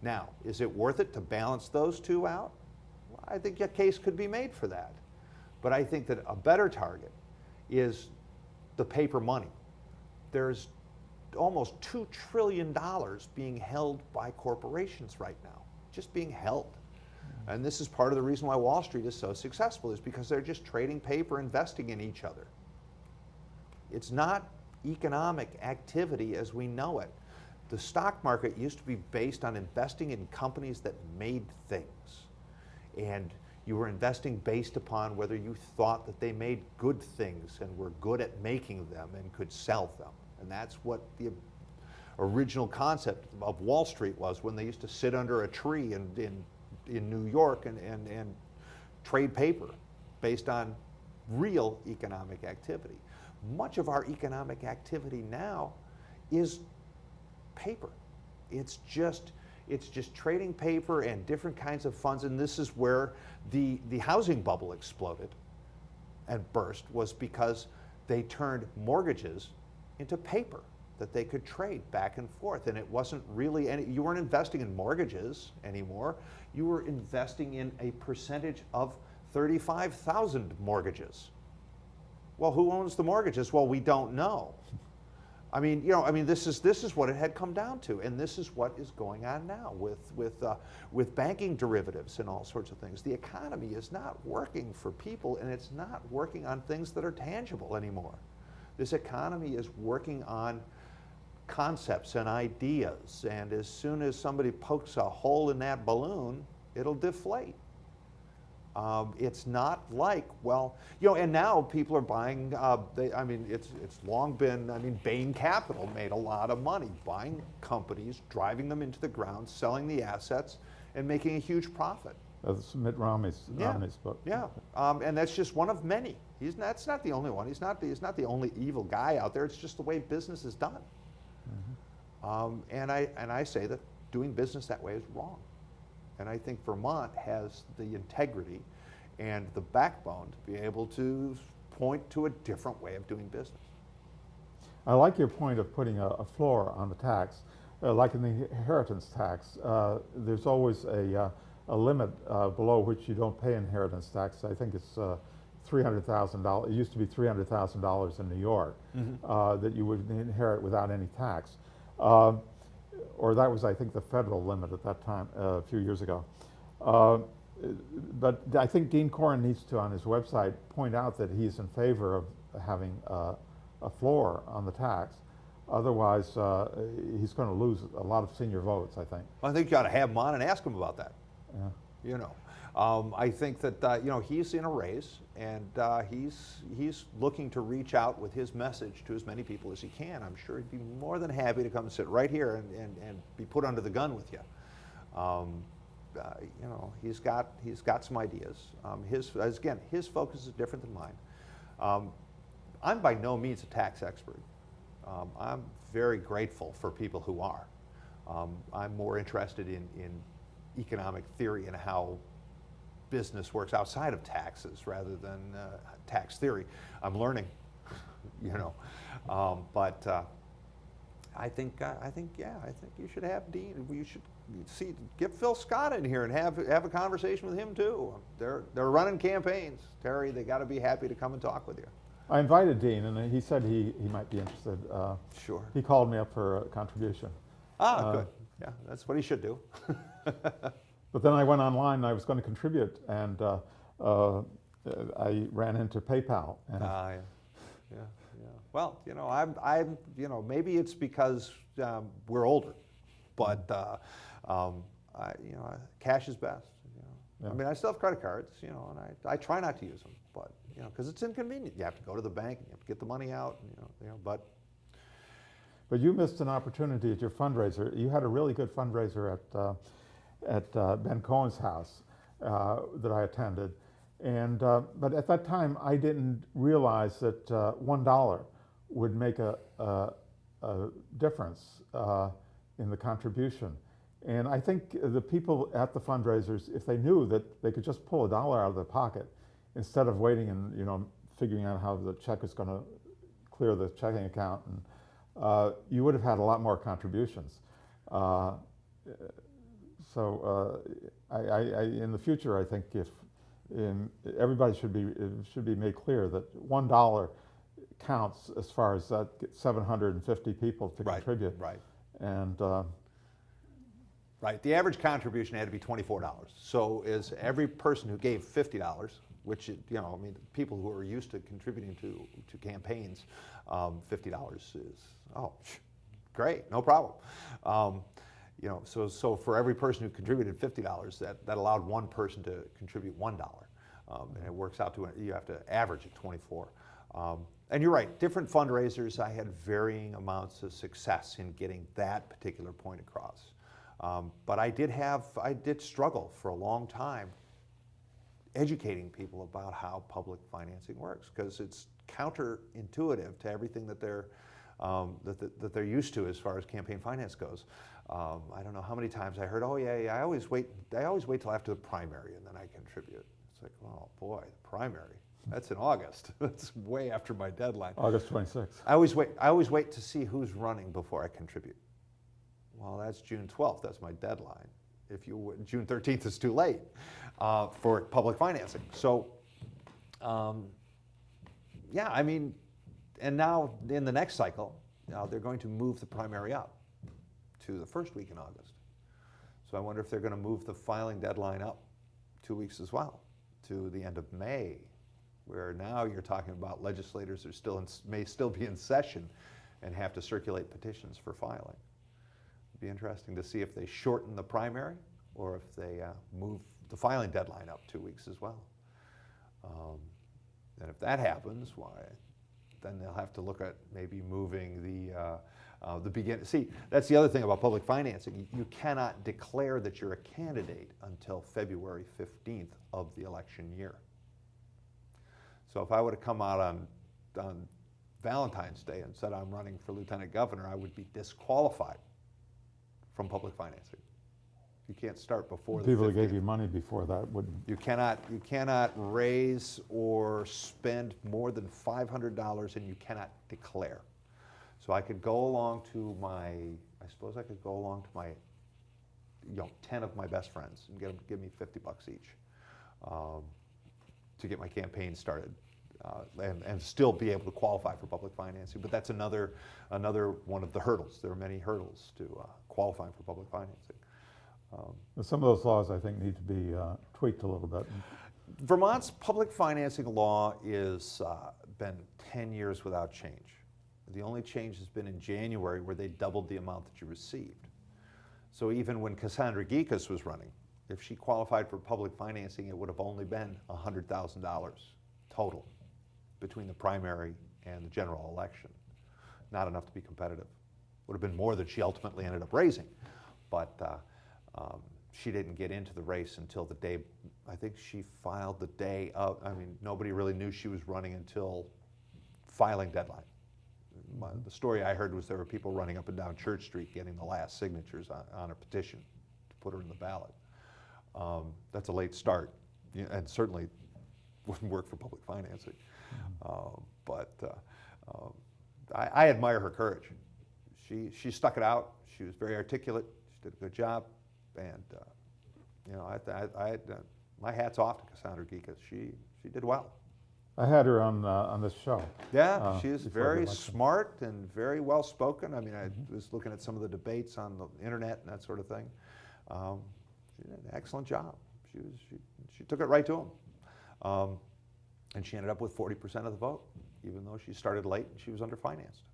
Now, is it worth it to balance those two out? Well, I think a case could be made for that. But I think that a better target is the paper money. There's almost $2 trillion being held by corporations right now, just being held. And this is part of the reason why Wall Street is so successful, is because they're just trading paper, investing in each other. It's not economic activity as we know it. The stock market used to be based on investing in companies that made things. And you were investing based upon whether you thought that they made good things and were good at making them and could sell them. And that's what the original concept of Wall Street was, when they used to sit under a tree in New York and trade paper based on real economic activity. Much of our economic activity now is paper. It's just trading paper and different kinds of funds, and this is where the housing bubble exploded and burst, was because they turned mortgages into paper that they could trade back and forth. And it wasn't really you weren't investing in mortgages anymore. You were investing in a percentage of 35,000 mortgages. Well, who owns the mortgages? Well, we don't know. This is what it had come down to, and this is what is going on now with banking derivatives and all sorts of things. The economy is not working for people, and it's not working on things that are tangible anymore. This economy is working on concepts and ideas, and as soon as somebody pokes a hole in that balloon, it'll deflate. It's not like, and now people are buying, it's long been, Bain Capital made a lot of money buying companies, driving them into the ground, selling the assets, and making a huge profit. That's Mitt Romney's book. Yeah, and that's just one of many. That's not the only one. He's not the only evil guy out there. It's just the way business is done. Mm-hmm. And I say that doing business that way is wrong. And I think Vermont has the integrity and the backbone to be able to point to a different way of doing business. I like your point of putting a floor on the tax. Like in the inheritance tax, there's always a limit below which you don't pay inheritance tax. I think it's $300,000. It used to be $300,000 in New York, mm-hmm. That you would inherit without any tax. Uh, or that was, I think, the federal limit at that time, a few years ago. Uh, but I think Dean Corrin needs to, on his website, point out that he's in favor of having a floor on the tax. Otherwise, he's going to lose a lot of senior votes, I think. I think you ought to have him on and ask him about that. Yeah. You know, I think that you know, he's in a race, and he's looking to reach out with his message to as many people as he can. I'm sure he'd be more than happy to come and sit right here and be put under the gun with you. You know, he's got some ideas. His focus is different than mine. I'm by no means a tax expert. I'm very grateful for people who are. I'm more interested in economic theory and how business works outside of taxes rather than tax theory. I'm learning, you know. I think you should have Dean. You should get Phil Scott in here and have a conversation with him too. They're running campaigns, Terry. They got to be happy to come and talk with you. I invited Dean, and he said he might be interested. Sure. He called me up for a contribution. Good. Yeah, that's what he should do. But then I went online and I was going to contribute, and I ran into PayPal. And Yeah. Well, you know, I'm you know, maybe it's because we're older, but you know, cash is best. You know, Yeah. I mean, I still have credit cards, you know, and I try not to use them, but you know, because it's inconvenient. You have to go to the bank and you have to get the money out, and, you know, but. But you missed an opportunity at your fundraiser. You had a really good fundraiser at Ben Cohen's house that I attended, and but at that time I didn't realize that $1 would make a difference in the contribution. And I think the people at the fundraisers, if they knew that they could just pull $1 out of their pocket instead of waiting and, you know, figuring out how the check is going to clear the checking account, and you would have had a lot more contributions. So in the future, I think everybody should be made clear that $1 counts as far as that 750 people to contribute. Right. And right. The average contribution had to be $24. So is every person who gave $50, which, you know, I mean, people who are used to contributing to campaigns, $50 is, oh, great, no problem. You know, so for every person who contributed $50, that allowed one person to contribute $1, and it works out to, you have to average at 24. And you're right, different fundraisers, I had varying amounts of success in getting that particular point across. But I did struggle for a long time educating people about how public financing works, because it's counterintuitive to everything that they're used to as far as campaign finance goes. I don't know how many times I heard, oh yeah, I always wait till after the primary and then I contribute. It's like, oh boy, the primary, that's in August. That's way after my deadline. August 26th. I always wait to see who's running before I contribute. Well, that's June 12th, that's my deadline. June 13th is too late for public financing. So, yeah, I mean, and now in the next cycle, they're going to move the primary up to the first week in August. So I wonder if they're going to move the filing deadline up 2 weeks as well, to the end of May, where now you're talking about legislators who may still be in session and have to circulate petitions for filing. It'd be interesting to see if they shorten the primary or if they move the filing deadline up 2 weeks as well. And if that happens, why, then they'll have to look at maybe moving the beginning. See, that's the other thing about public financing. You cannot declare that you're a candidate until February 15th of the election year. So if I would have come out on Valentine's Day and said I'm running for lieutenant governor, I would be disqualified from public financing. You can't start before the 15th. People that gave you money before that wouldn't. You cannot raise or spend more than $500, and you cannot declare. So I could go along to my 10 of my best friends and get them to give me $50 each to get my campaign started. and still be able to qualify for public financing. But that's another one of the hurdles. There are many hurdles to qualifying for public financing. Some of those laws, I think, need to be tweaked a little bit. Vermont's public financing law is been 10 years without change. The only change has been in January, where they doubled the amount that you received. So even when Cassandra Gekas was running, if she qualified for public financing, it would have only been $100,000 total between the primary and the general election. Not enough to be competitive. Would have been more than she ultimately ended up raising, but she didn't get into the race until the day, I think she filed the day of, I mean, nobody really knew she was running until filing deadline. The story I heard was there were people running up and down Church Street getting the last signatures on a petition to put her in the ballot. That's a late start, and certainly wouldn't work for public financing. I admire her courage. She stuck it out. She was very articulate. She did a good job, and my hat's off to Cassandra Gekas. She did well. I had her on this show. Yeah, she is very smart and very well spoken. I mean, I was looking at some of the debates on the internet and that sort of thing. She did an excellent job. She took it right to him. And she ended up with 40% of the vote, even though she started late and she was underfinanced.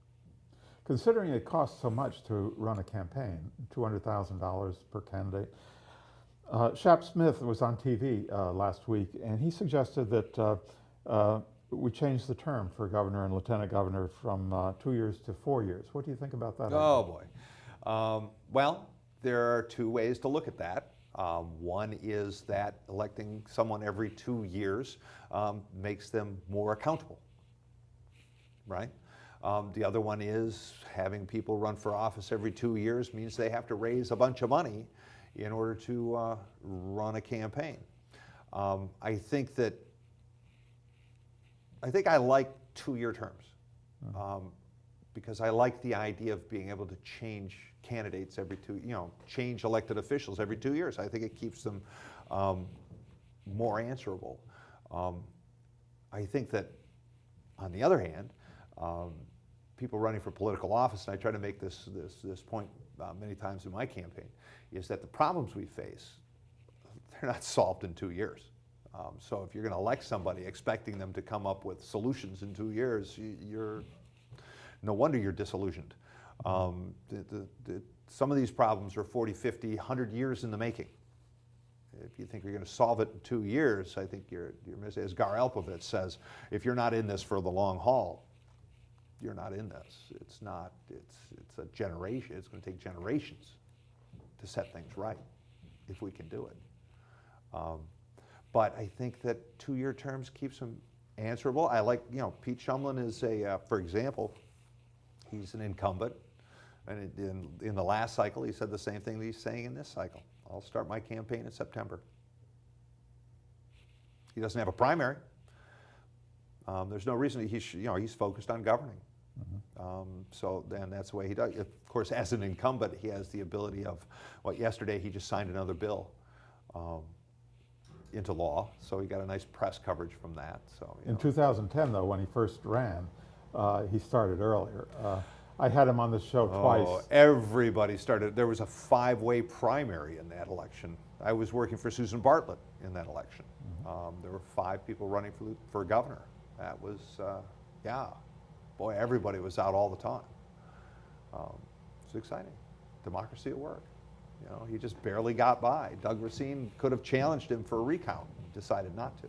Considering it costs so much to run a campaign, $200,000 per candidate, Shap Smith was on TV last week, and he suggested that we change the term for governor and lieutenant governor from 2 years to 4 years. What do you think about that? Oh, boy. Well, there are two ways to look at that. One is that electing someone every 2 years makes them more accountable, right? The other one is having people run for office every 2 years means they have to raise a bunch of money in order to run a campaign. I think I like 2-year terms because I like the idea of being able to change candidates every change elected officials every 2 years. I think it keeps them more answerable. I think that, on the other hand, people running for political office, and I try to make this point many times in my campaign, is that the problems we face, they're not solved in 2 years. So if you're going to elect somebody expecting them to come up with solutions in 2 years, no wonder you're disillusioned. Some of these problems are 40, 50, 100 years in the making. If you think you're going to solve it in 2 years, I think you're missing. As Gar Elpovitz says, if you're not in this for the long haul, you're not in this. It's a generation. It's going to take generations to set things right, if we can do it. But I think that 2-year terms keeps them answerable. I like, Pete Shumlin is for example, he's an incumbent. And in the last cycle, he said the same thing that he's saying in this cycle. I'll start my campaign in September. He doesn't have a primary. There's no reason he's focused on governing. So then that's the way he does. Of course, as an incumbent, he has the ability of, yesterday he just signed another bill into law, so he got a nice press coverage from that. So in 2010, though, when he first ran, he started earlier. I had him on the show twice. Everybody started. There was a 5-way primary in that election. I was working for Susan Bartlett in that election. There were 5 people running for governor. That was, boy, everybody was out all the time. It was exciting. Democracy at work. He just barely got by. Doug Racine could have challenged him for a recount, decided not to.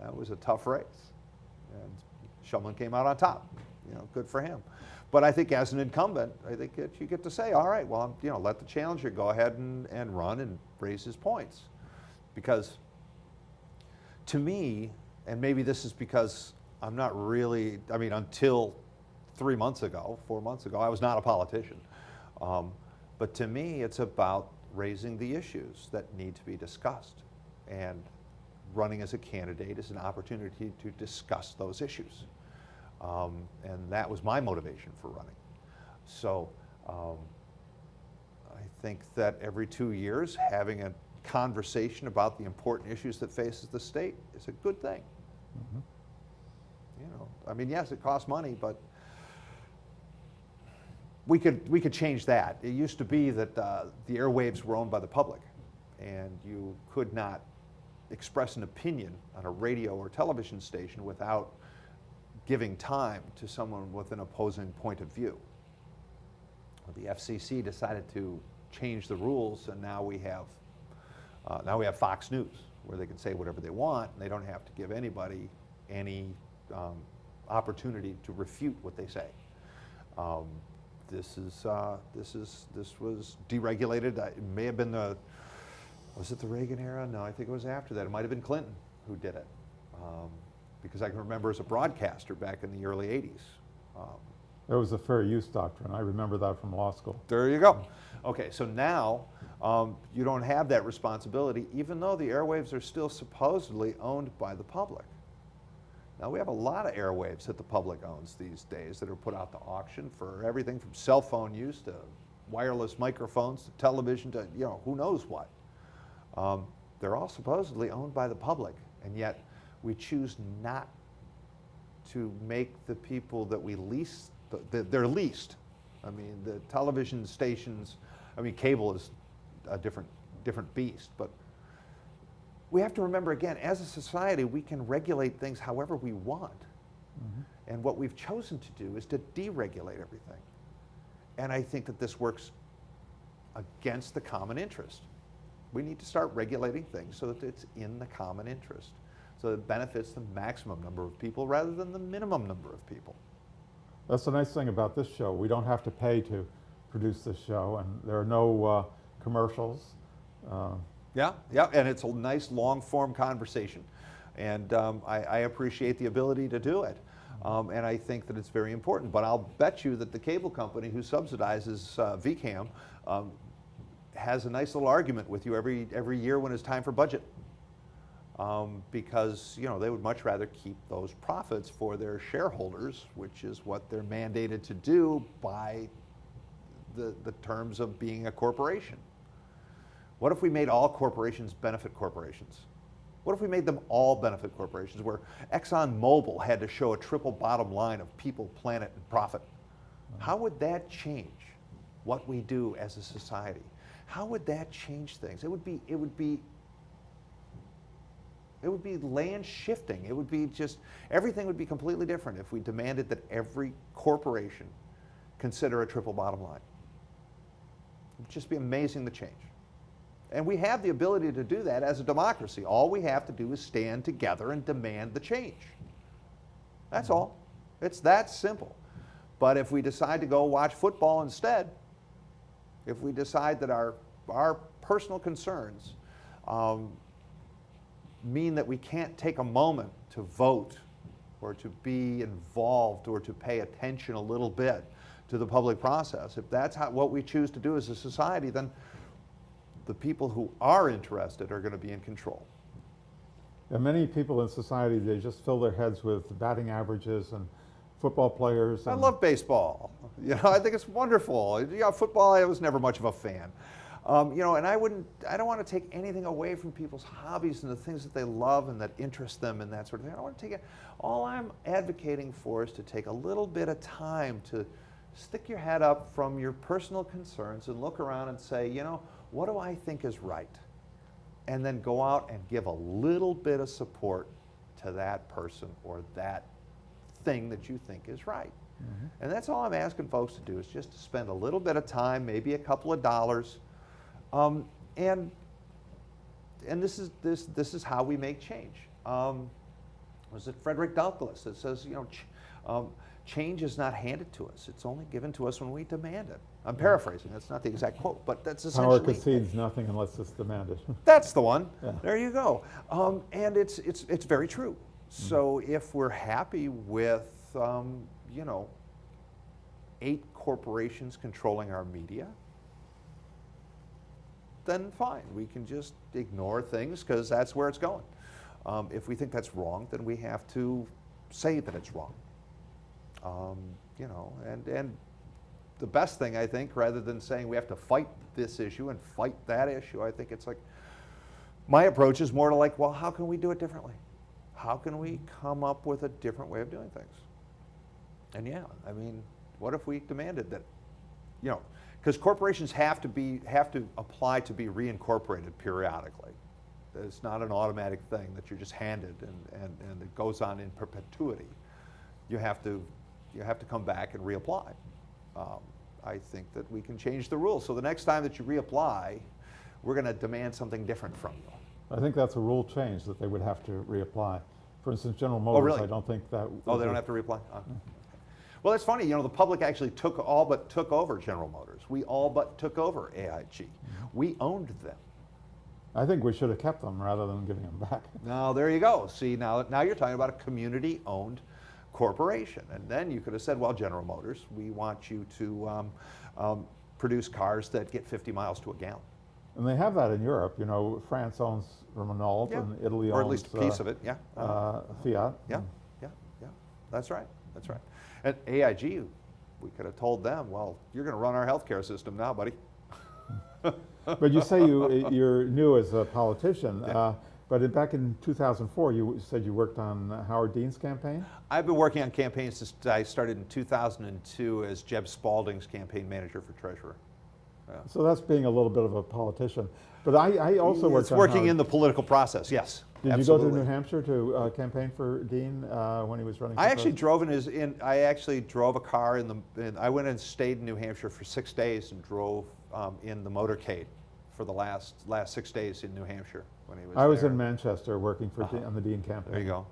That was a tough race. And Shumlin came out on top. Good for him. But I think as an incumbent, I think that you get to say, all right, well, let the challenger go ahead and run and raise his points. Because to me, and maybe this is because I'm not really, until 4 months ago, I was not a politician. But to me, it's about raising the issues that need to be discussed. And running as a candidate is an opportunity to discuss those issues. And that was my motivation for running. So I think that every 2 years, having conversation about the important issues that faces the state is a good thing. Mhm. You know, I mean, yes, it costs money, but we could change that. It used to be that the airwaves were owned by the public, and you could not express an opinion on a radio or television station without giving time to someone with an opposing point of view. Well, the FCC decided to change the rules, and now we have Fox News, where they can say whatever they want, and they don't have to give anybody any opportunity to refute what they say. This was deregulated. It may have been was it the Reagan era? No, I think it was after that. It might have been Clinton who did it, because I can remember as a broadcaster back in the early '80s. There was a fair use doctrine. I remember that from law school. There you go. Okay, so now you don't have that responsibility, even though the airwaves are still supposedly owned by the public. Now, we have a lot of airwaves that the public owns these days that are put out to auction for everything from cell phone use to wireless microphones to television to, you know, who knows what. They're all supposedly owned by the public, and yet we choose not to make the people that we lease, they're leased. I mean, the television stations, I mean, cable is a different beast, but we have to remember, again, as a society, we can regulate things however we want. Mm-hmm. And what we've chosen to do is to deregulate everything. And I think that this works against the common interest. We need to start regulating things so that it's in the common interest, so that it benefits the maximum number of people rather than the minimum number of people. That's the nice thing about this show. We don't have to pay to produce this show, and there are no commercials. Yeah, and it's a nice long-form conversation, and I appreciate the ability to do it, and I think that it's very important. But I'll bet you that the cable company who subsidizes VCAM has a nice little argument with you every year when it's time for budget, because you know they would much rather keep those profits for their shareholders, which is what they're mandated to do by the terms of being a corporation. What if we made all corporations benefit corporations? What if we made them all benefit corporations, where ExxonMobil had to show a triple bottom line of people, planet, and profit? How would that change what we do as a society? How would that change things? It would be land shifting. It would be just, everything would be completely different if we demanded that every corporation consider a triple bottom line. It would just be amazing the change. And we have the ability to do that as a democracy. All we have to do is stand together and demand the change. That's all. It's that simple. But if we decide to go watch football instead, if we decide that our personal concerns mean that we can't take a moment to vote or to be involved or to pay attention a little bit to the public process, if that's what we choose to do as a society, then the people who are interested are going to be in control. And many people in society, they just fill their heads with batting averages and football players. I love baseball. You know, I think it's wonderful. You know, football, I was never much of a fan. You know, and I don't want to take anything away from people's hobbies and the things that they love and that interest them and that sort of thing. I don't want to take it. All I'm advocating for is to take a little bit of time to stick your head up from your personal concerns and look around and say, you know, what do I think is right? And then go out and give a little bit of support to that person or that thing that you think is right. Mm-hmm. And that's all I'm asking folks to do, is just to spend a little bit of time, maybe a couple of dollars, and this is how we make change. Was it Frederick Douglass that says, you know, change is not handed to us; it's only given to us when we demand it. I'm paraphrasing. That's not the exact quote, but that's essentially. Power concedes nothing unless it's demanded. That's the one. Yeah. There you go. And it's very true. Mm-hmm. So if we're happy with you know, 8 corporations controlling our media, then fine. We can just ignore things because that's where it's going. If we think that's wrong, then we have to say that it's wrong. You know, and the best thing, I think, rather than saying we have to fight this issue and fight that issue, I think it's like, My approach is more to like, well, how can we do it differently? How can we come up with a different way of doing things? And yeah, I mean, what if we demanded that, you know, because corporations have to apply to be reincorporated periodically. It's not an automatic thing that you're just handed and it goes on in perpetuity. You have to come back and reapply. I think that we can change the rules. So the next time that you reapply, we're going to demand something different from you. I think that's a rule change that they would have to reapply. For instance, General Motors, really? I don't think that. Oh, they don't have to reapply? Oh. Well, it's funny, you know, the public actually all but took over General Motors. We all but took over AIG. We owned them. I think we should have kept them rather than giving them back. Now, there you go. See, now you're talking about a community-owned corporation. And then you could have said, well, General Motors, we want you to produce cars that get 50 miles to a gallon. And they have that in Europe. You know, France owns Renault, Yeah. and Italy owns, or at least a piece of it, yeah. Fiat. Yeah, yeah, yeah. That's right. That's right. At AIG, we could have told them, well, you're going to run our healthcare system now, buddy. But you say you're new as a politician, Yeah. but back in 2004, you said you worked on Howard Dean's campaign? I've been working on campaigns since I started in 2002 as Jeb Spalding's campaign manager for treasurer. Yeah. So that's being a little bit of a politician. But I also worked on working Howard. in the political process, yes. Did absolutely. you go to New Hampshire to campaign for Dean when he was running? I actually drove I actually drove a car I went and stayed in New Hampshire for 6 days and drove in the motorcade for the last 6 days in New Hampshire when he was I was there. in Manchester working for on the Dean campaign. There you go.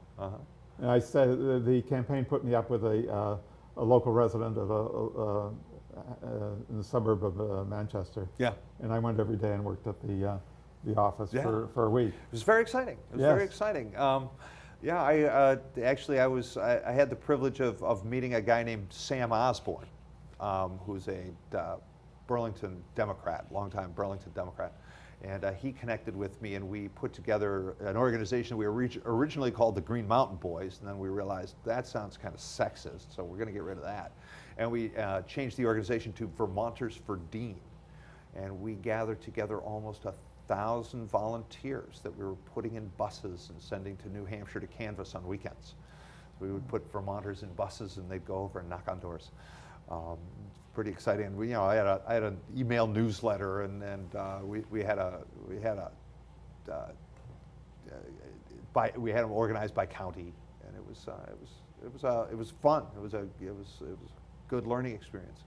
And I said the campaign put me up with a local resident of in the suburb of Manchester. Yeah. And I went every day and worked at the office Yeah. for a week. It was very exciting. It was very exciting. Yeah, I had the privilege of meeting a guy named Sam Osborne, who's a Burlington Democrat, longtime Burlington Democrat. And he connected with me, and we put together an organization we originally called the Green Mountain Boys, and then we realized that sounds kind of sexist, so we're going to get rid of that. And we changed the organization to Vermonters for Dean. And we gathered together almost 1,000 volunteers that we were putting in buses and sending to New Hampshire to canvass on weekends. So we would put Vermonters in buses, and they'd go over and knock on doors. Pretty exciting. And I had an email newsletter, and we had them organized by county, and it was fun. It was a good learning experience.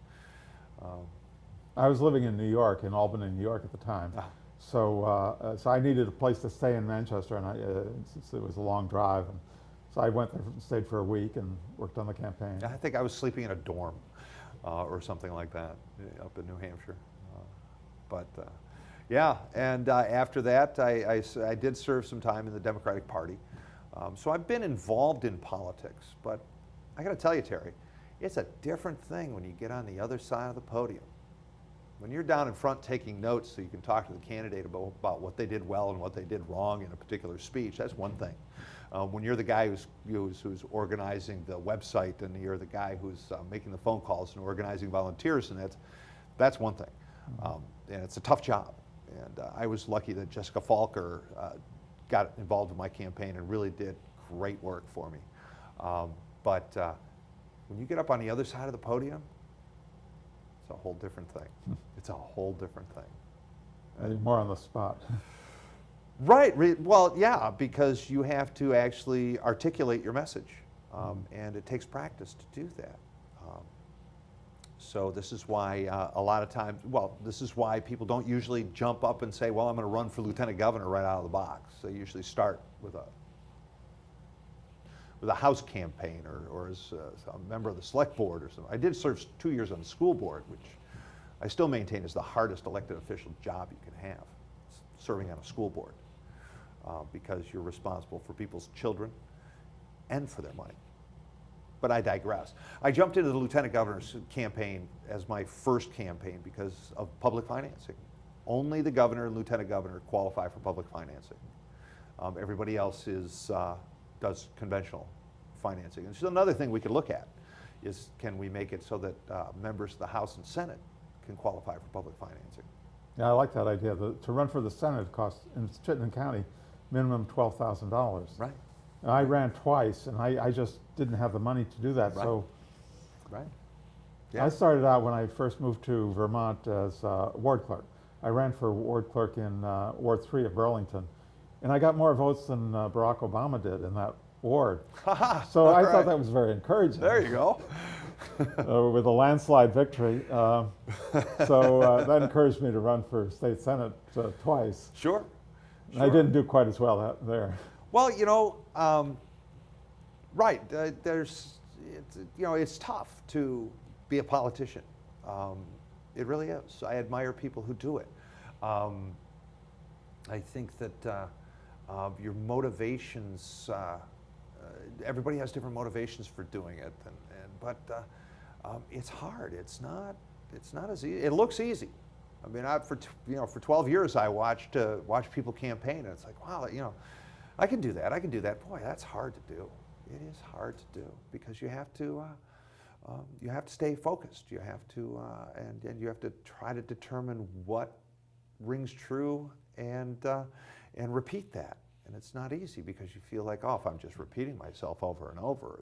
I was living in New York, in Albany, New York at the time. So I needed a place to stay in Manchester, and since it was a long drive, and so I went there and stayed for a week and worked on the campaign. I think I was sleeping in a dorm or something like that up in New Hampshire. Yeah, and after that, I did serve some time in the Democratic Party. So I've been involved in politics, but I got to tell you, Terry, it's a different thing when you get on the other side of the podium. When you're down in front taking notes so you can talk to the candidate about what they did well and what they did wrong in a particular speech, that's one thing. When you're the guy who's organizing the website, and you're the guy who's making the phone calls and organizing volunteers, and that's one thing. And it's a tough job. And I was lucky that Jessica Falker got involved in my campaign and really did great work for me. But when you get up on the other side of the podium, it's a whole different thing. It's a whole different thing. More on the spot. Right. Well, yeah, because you have to actually articulate your message, and it takes practice to do that. So this is why a lot of times, this is why people don't usually jump up and say, well, I'm going to run for lieutenant governor right out of the box. They usually start with a House campaign or as a member of the select board or something. I did serve 2 years on the school board, which I still maintain is the hardest elected official job you can have, serving on a school board, because you're responsible for people's children and for their money. But I digress. I jumped into the lieutenant governor's campaign as my first campaign because of public financing. Only the governor and lieutenant governor qualify for public financing. Everybody else does conventional financing. And so another thing we could look at is, can we make it so that members of the House and Senate can qualify for public financing? Yeah, I like that idea. To run for the Senate costs, in Chittenden County, minimum $12,000. Right, And I ran twice, and I just didn't have the money to do that. Right. So right. I started out when I first moved to Vermont as ward clerk. I ran for ward clerk in Ward 3 of Burlington, and I got more votes than Barack Obama did in that ward. So I thought that was very encouraging. There you go. With a landslide victory. So that encouraged me to run for state senate twice. Sure. I didn't do quite as well there. Well, right. It's tough to be a politician. It really is. I admire people who do it. I think that your motivations, everybody has different motivations for doing it, but it's hard. It's not as easy. It looks easy. I mean, for 12 years I watched people campaign, and it's like, wow, I can do that. I can do that. Boy, that's hard to do. It is hard to do because you have to stay focused. You have to and you have to try to determine what rings true and repeat that. And it's not easy because you feel like, oh, if I'm just repeating myself over and over,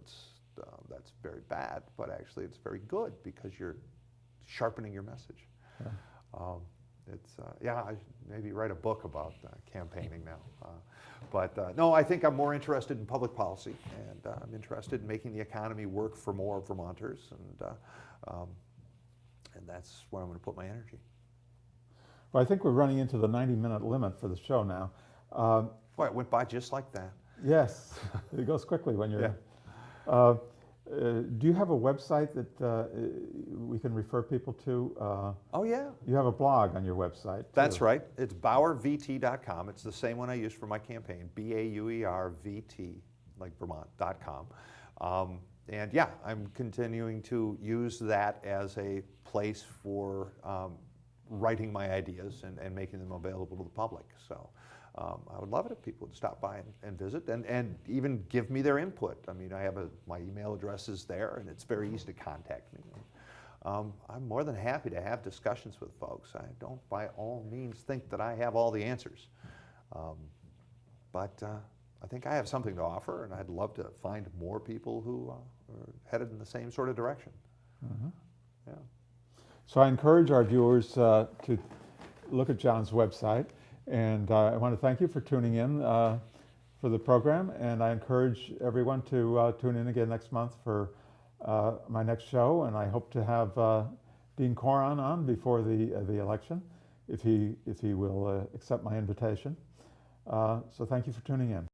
that's very bad. But actually, it's very good because you're sharpening your message. Yeah. I maybe write a book about campaigning now. No, I think I'm more interested in public policy, and I'm interested in making the economy work for more Vermonters, and that's where I'm going to put my energy. Well, I think we're running into the 90-minute limit for the show now. Boy, it went by just like that. Yes, it goes quickly when you're. Yeah. Do you have a website that we can refer people to? Oh, yeah. You have a blog on your website, too. That's right. It's BauerVT.com. It's the same one I used for my campaign, BAUERVT, like Vermont.com. And yeah, I'm continuing to use that as a place for writing my ideas and making them available to the public. So I would love it if people would stop by and visit and even give me their input. I mean, my email address is there, and it's very easy to contact me. I'm more than happy to have discussions with folks. I don't by all means think that I have all the answers. But I think I have something to offer, and I'd love to find more people who are headed in the same sort of direction. Mm-hmm. Yeah. So I encourage our viewers to look at John's website, and I want to thank you for tuning in for the program, and I encourage everyone to tune in again next month for my next show, and I hope to have Dean Coron on before the election, if he will accept my invitation. So thank you for tuning in.